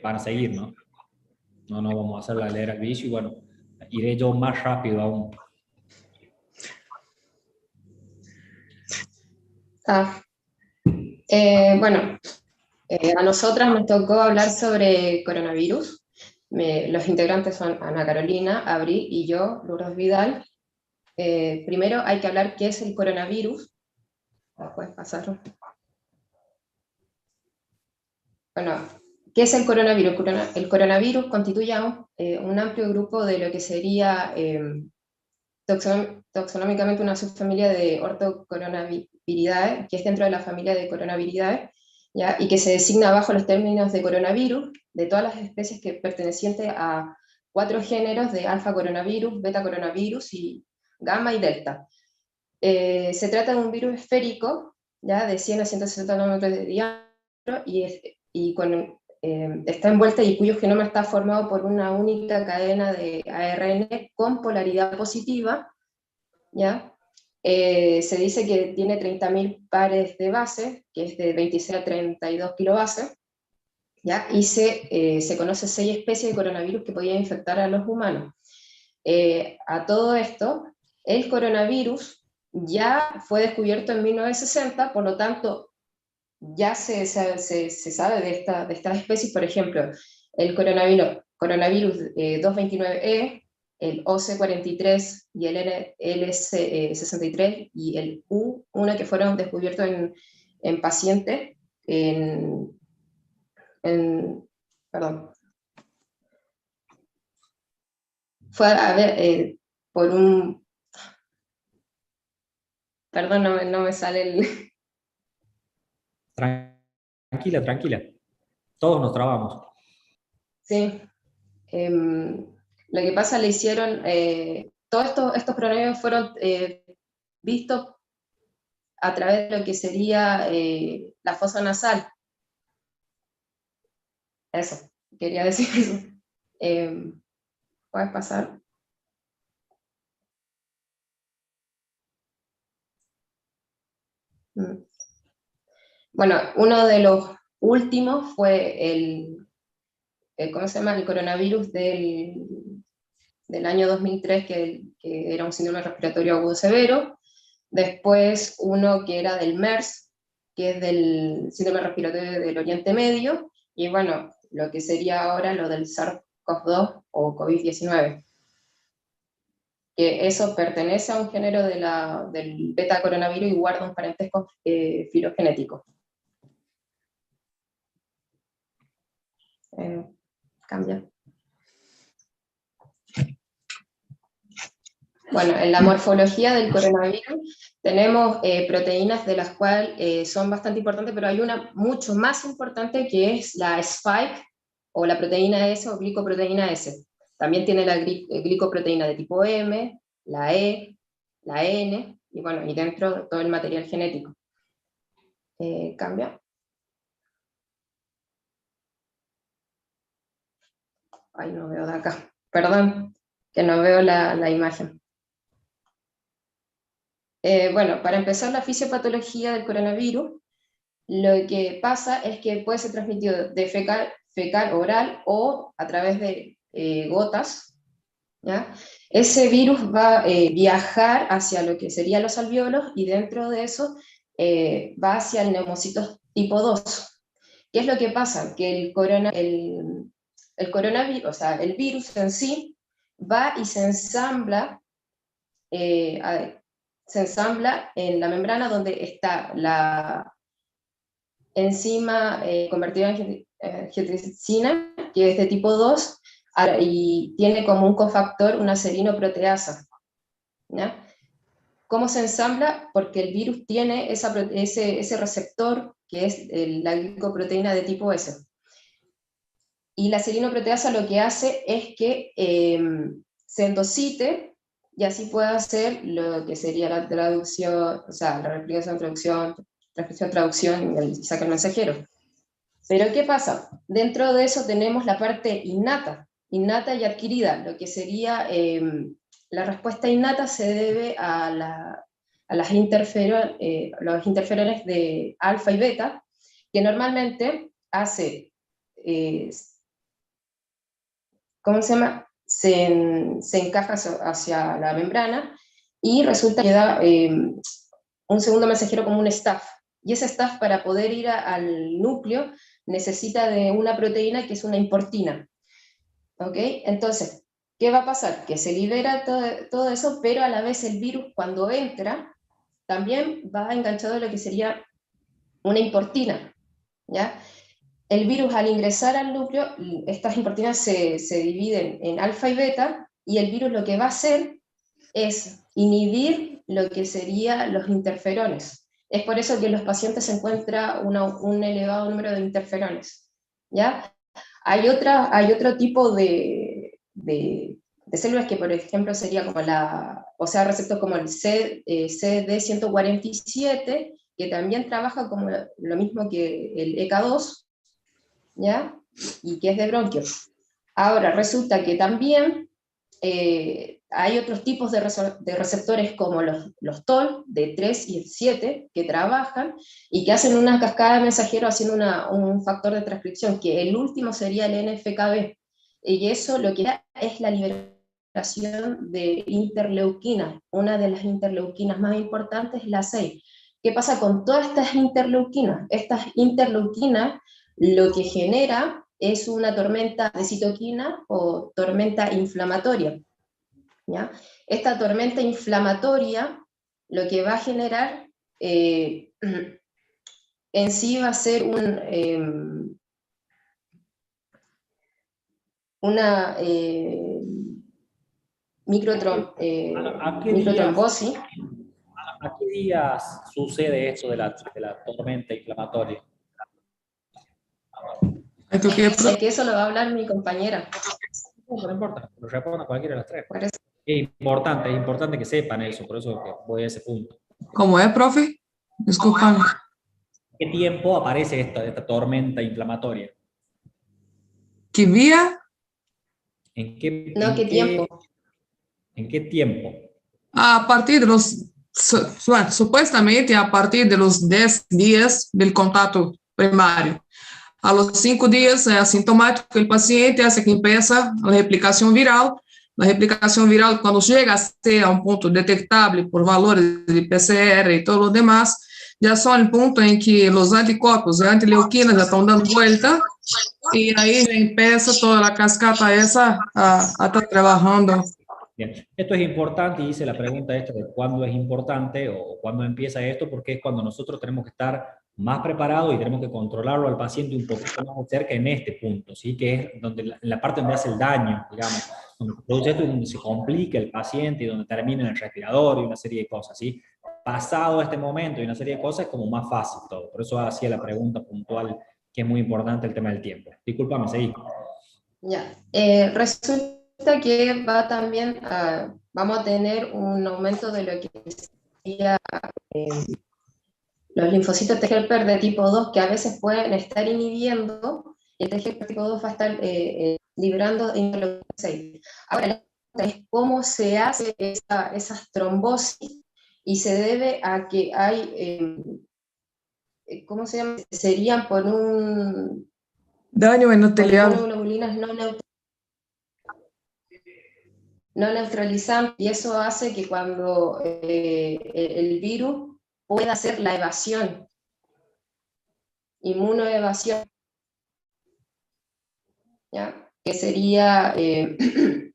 van a seguir, ¿no? No vamos a hacerla leer al vicio y bueno, iré yo más rápido aún. bueno, a nosotras nos tocó hablar sobre coronavirus. Los integrantes son Ana Carolina, Abril y yo, Lourdes Vidal. Primero hay que hablar qué es el coronavirus. ¿Puedes pasarlo? Bueno, ¿qué es el coronavirus? El coronavirus constituye un amplio grupo de lo que sería taxonómicamente una subfamilia de ortocoronaviridae, que es dentro de la familia de coronaviridae, ¿ya? Y que se designa bajo los términos de coronavirus, de todas las especies que pertenecientes a 4 géneros de alfa coronavirus, beta coronavirus y gamma y delta. Se trata de un virus esférico, ¿ya? De 100 a 160 nanómetros de diámetro está envuelta y cuyo genoma está formado por una única cadena de ARN con polaridad positiva, ¿ya? Se dice que tiene 30.000 pares de base, que es de 26 a 32 kilobases, ¿ya? Y se conoce 6 especies de coronavirus que podían infectar a los humanos. A todo esto, el coronavirus ya fue descubierto en 1960, por lo tanto, ya se sabe de estas especies. Por ejemplo, el coronavirus 229E, el OC43 y el LC63 y el U1 que fueron descubiertos en pacientes, perdón. Fue a ver, por un... Perdón, no me sale el... Tranquila. Todos nos trabamos. Sí. Lo que pasa, le hicieron... todos estos coronavirus fueron vistos a través de lo que sería la fosa nasal. Eso, quería decir eso. ¿Puedes pasar? Bueno, uno de los últimos fue ¿cómo se llama? El coronavirus del año 2003, que era un síndrome respiratorio agudo severo. Después uno que era del MERS, que es del síndrome respiratorio del Oriente Medio, y bueno, lo que sería ahora lo del SARS-CoV-2 o COVID-19. Que eso pertenece a un género del beta coronavirus y guarda un parentesco filogenético. Cambia. Bueno, en la morfología del coronavirus tenemos proteínas de las cuales son bastante importantes, pero hay una mucho más importante que es la spike, o la proteína S o glicoproteína S. También tiene la glicoproteína de tipo M, la E, la N, y bueno, y dentro todo el material genético. Cambia. Ay, no veo de acá. Perdón, que no veo la imagen. Bueno, para empezar, la fisiopatología del coronavirus, lo que pasa es que puede ser transmitido de fecal oral o a través de gotas, ¿ya? Ese virus va a viajar hacia lo que serían los alvéolos y dentro de eso va hacia el neumocitos tipo 2. ¿Qué es lo que pasa? Que el coronavirus, o sea, el virus en sí, va y se ensambla en la membrana donde está la enzima convertida en angiotensina, que es de tipo 2, y tiene como un cofactor una serinoproteasa, ¿ya? ¿Cómo se ensambla? Porque el virus tiene ese receptor, que es la glicoproteína de tipo S. Y la serinoproteasa lo que hace es que se endocite, y así puede hacer lo que sería la traducción, o sea, la replicación, transcripción, traducción y saca el mensajero. Pero ¿qué pasa? Dentro de eso tenemos la parte innata y adquirida. Lo que sería la respuesta innata se debe a los interferones de alfa y beta, que normalmente hace, ¿cómo se llama? Se encaja hacia la membrana y resulta que da un segundo mensajero como un staff. Y ese staff, para poder ir al núcleo, necesita de una proteína que es una importina. ¿Ok? Entonces, ¿qué va a pasar? Que se libera todo eso, pero a la vez el virus, cuando entra, también va enganchado a lo que sería una importina, ¿ya? El virus, al ingresar al núcleo, estas importinas se dividen en alfa y beta, y el virus lo que va a hacer es inhibir lo que serían los interferones. Es por eso que en los pacientes se encuentra un elevado número de interferones, ¿ya? Hay otro tipo de células que, por ejemplo, sería como receptores como el CD147, que también trabaja como lo mismo que el ECA2, ¿ya? Y que es de bronquios. Ahora, resulta que también hay otros tipos de receptores como los TOL, de 3 y 7, que trabajan y que hacen una cascada de mensajeros haciendo un factor de transcripción, que el último sería el NFKB. Y eso lo que da es la liberación de interleuquinas. Una de las interleuquinas más importantes es la 6. ¿Qué pasa con todas estas interleuquinas? Estas interleuquinas lo que genera es una tormenta de citoquina o tormenta inflamatoria, ¿ya? Esta tormenta inflamatoria lo que va a generar en sí va a ser una microtrombosis. ¿A qué días sucede esto de la tormenta inflamatoria? Es que eso lo va a hablar mi compañera. No importa, lo respondo a cualquiera de las tres. Es importante que sepan eso, por eso que voy a ese punto. ¿Cómo es, profe? Disculpame. ¿Qué tiempo aparece esta tormenta inflamatoria? ¿Qué día? ¿En qué tiempo? ¿En qué tiempo? A partir de los, supuestamente a partir de los 10 días del contacto primario. A los 5 días es asintomático el paciente, hasta que empieza la replicación viral. La replicación viral, cuando llega a ser a un punto detectable por valores de PCR y todo lo demás, ya son el punto en que los anticuerpos de antileuquina ya están dando vuelta y ahí empieza toda la cascata esa a estar trabajando. Bien, esto es importante y hice la pregunta esta de cuándo es importante o cuándo empieza esto, porque es cuando nosotros tenemos que estar más preparados y tenemos que controlarlo al paciente un poquito más de cerca en este punto, ¿sí? Que es donde la parte donde hace el daño, digamos, donde se produce esto y donde se complica el paciente y donde termina en el respirador y una serie de cosas, ¿sí? Pasado este momento y una serie de cosas es como más fácil todo, por eso hacía la pregunta puntual, que es muy importante el tema del tiempo. Discúlpame, seguí. Ya, resulta que va también vamos a tener un aumento de lo que sería los linfocitos T helper de tipo 2 que a veces pueden estar inhibiendo, y el T helper tipo 2 va a estar liberando interleuquina 6. Ahora, la pregunta es cómo se hace esas trombosis, y se debe a que hay, ¿cómo se llama? Serían por un Daño endotelial. Inmunoglobulinas no neutralizantes, y eso hace que cuando el virus pueda hacer la evasión, inmunoevasión, ¿ya? Que sería, que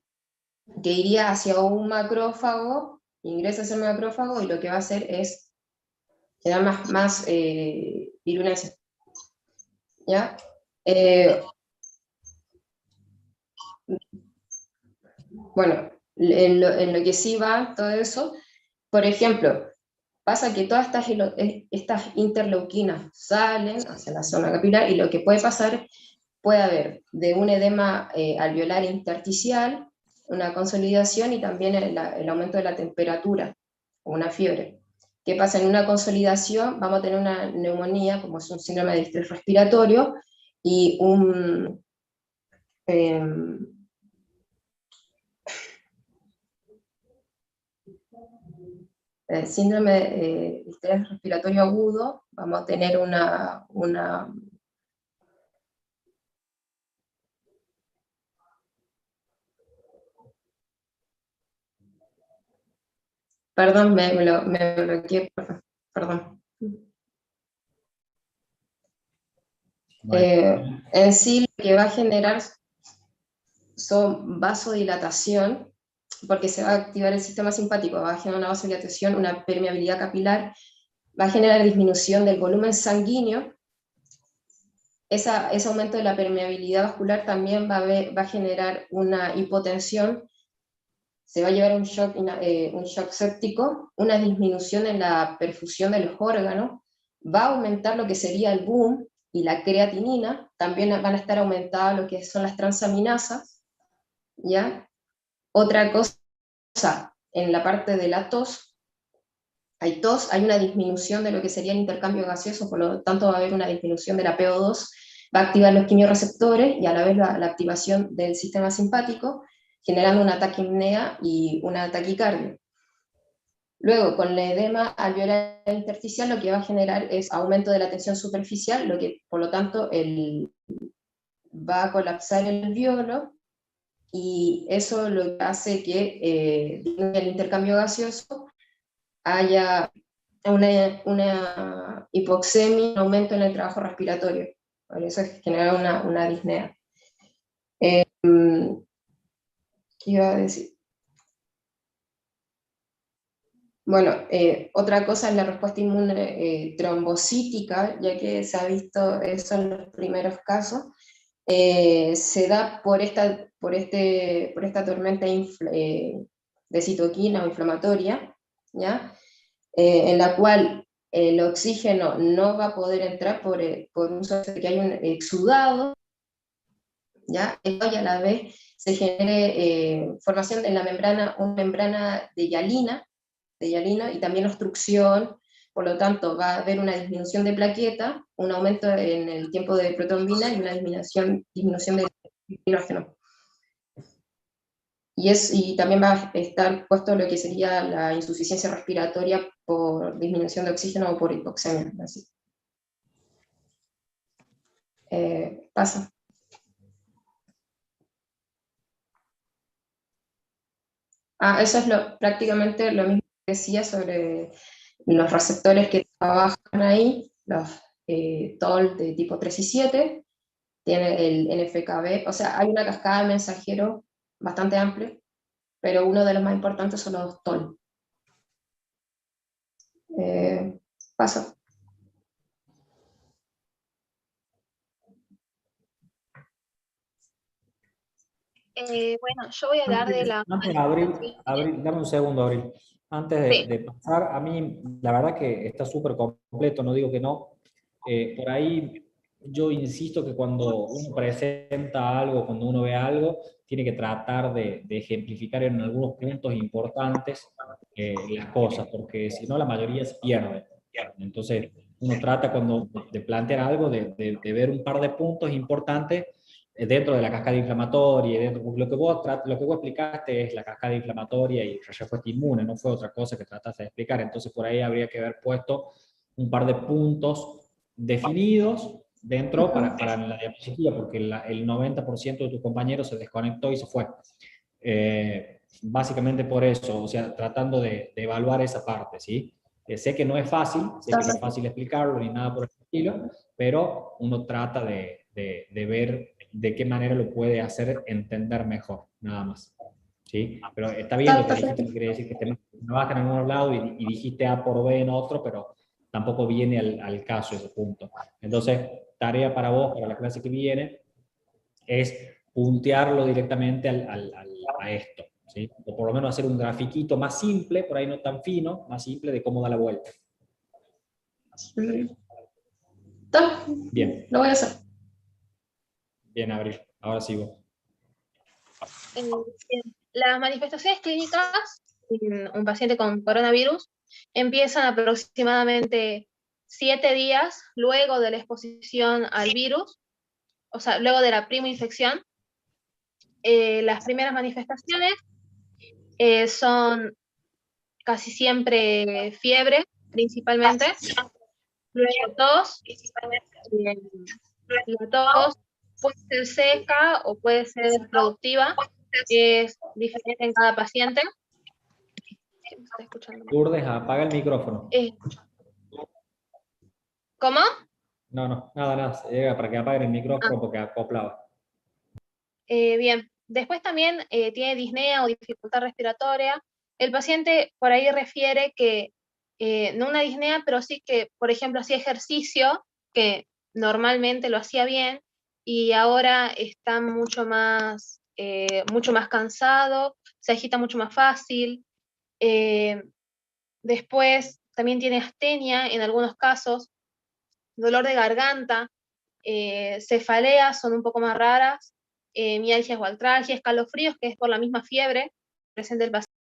iría hacia un macrófago, ingresa hacia el macrófago y lo que va a hacer es generar más virulencia, ¿ya? Bueno, en lo que sí va todo eso, por ejemplo, pasa que todas estas interleuquinas salen hacia la zona capilar, y lo que puede pasar, puede haber de un edema alveolar intersticial, una consolidación y también el aumento de la temperatura, o una fiebre. ¿Qué pasa? En una consolidación vamos a tener una neumonía, como es un síndrome de distrés respiratorio, y un síndrome de distrés respiratorio agudo, vamos a tener una perdón, me bloqueé, perdón. En sí lo que va a generar son vasodilatación, porque se va a activar el sistema simpático, va a generar una vasodilatación, una permeabilidad capilar, va a generar disminución del volumen sanguíneo. Ese aumento de la permeabilidad vascular también va a generar una hipotensión, se va a llevar un shock séptico, una disminución en la perfusión de los órganos, va a aumentar lo que sería el boom y la creatinina, también van a estar aumentadas lo que son las transaminasas, ¿ya? Otra cosa, en la parte de la tos, hay una disminución de lo que sería el intercambio gaseoso, por lo tanto va a haber una disminución de la PO2, va a activar los quimiorreceptores y a la vez la activación del sistema simpático, generando una taquipnea y una taquicardia. Luego, con la edema alveolar intersticial, lo que va a generar es aumento de la tensión superficial, lo que, por lo tanto, va a colapsar el alveolo, y eso lo que hace que disminuya el intercambio gaseoso, haya una hipoxemia, un aumento en el trabajo respiratorio. Por eso es genera una disnea. ¿Qué iba a decir? Bueno, otra cosa es la respuesta inmune trombocítica, ya que se ha visto eso en los primeros casos. Se da por esta tormenta de citoquina o inflamatoria, ¿ya? En la cual el oxígeno no va a poder entrar por un que hay un exudado, ¿ya? Y a la vez se genere formación en la membrana, una membrana de hialina, y también obstrucción, por lo tanto va a haber una disminución de plaqueta, un aumento en el tiempo de protrombina y una disminución de hidrógeno. Y también va a estar puesto lo que sería la insuficiencia respiratoria por disminución de oxígeno o por hipoxemia. Así. Pasa. Eso es prácticamente lo mismo que decía sobre los receptores que trabajan ahí, los TOL de tipo 3 y 7, tiene el NFKB, o sea, hay una cascada de mensajeros bastante amplia, pero uno de los más importantes son los TOL. Paso. Bueno, yo voy a hablar de la... Antes, Abril, dame un segundo, Abril. Antes de pasar, a mí la verdad que está súper completo, no digo que no. Por ahí yo insisto que cuando uno presenta algo, cuando uno ve algo, tiene que tratar de ejemplificar en algunos puntos importantes las cosas, porque si no la mayoría se pierde. Entonces uno trata cuando de plantear algo de ver un par de puntos importantes dentro de la cascada inflamatoria, dentro, lo que vos explicaste es la cascada inflamatoria y respuesta inmune, no fue otra cosa que trataste de explicar. Entonces por ahí habría que haber puesto un par de puntos definidos dentro para la diapositiva, porque el 90% de tus compañeros se desconectó y se fue. Básicamente por eso, o sea, tratando de evaluar esa parte, ¿sí? Sé que no es fácil, sé que no es fácil explicarlo ni nada por el estilo, pero uno trata de ver de qué manera lo puede hacer entender mejor, nada más. ¿Sí? Pero está bien lo que dijiste, no quiere decir que te bajan en un lado y dijiste A por B en otro, pero tampoco viene al caso ese punto. Entonces, tarea para vos, para la clase que viene, es puntearlo directamente a esto, ¿sí? O por lo menos hacer un grafiquito más simple, por ahí no tan fino, más simple de cómo da la vuelta. Bien. Lo voy a hacer. Bien, Abril. Ahora sí vos. Las manifestaciones clínicas en un paciente con coronavirus empiezan aproximadamente 7 días luego de la exposición al virus, o sea, luego de la primoinfección. Las primeras manifestaciones son casi siempre fiebre, principalmente, luego tos, la tos puede ser seca o puede ser productiva, es diferente en cada paciente. Lourdes, apaga el micrófono. ¿Cómo? No, nada, se llega para que apaguen el micrófono porque acoplaba. Bien, después también tiene disnea o dificultad respiratoria. El paciente por ahí refiere que, no una disnea, pero sí que, por ejemplo, hacía ejercicio, que normalmente lo hacía bien, y ahora está mucho más cansado, se agita mucho más fácil. Después también tiene astenia en algunos casos, dolor de garganta, cefaleas son un poco más raras, mialgias o artralgias, escalofríos, que es por la misma fiebre presente el paciente.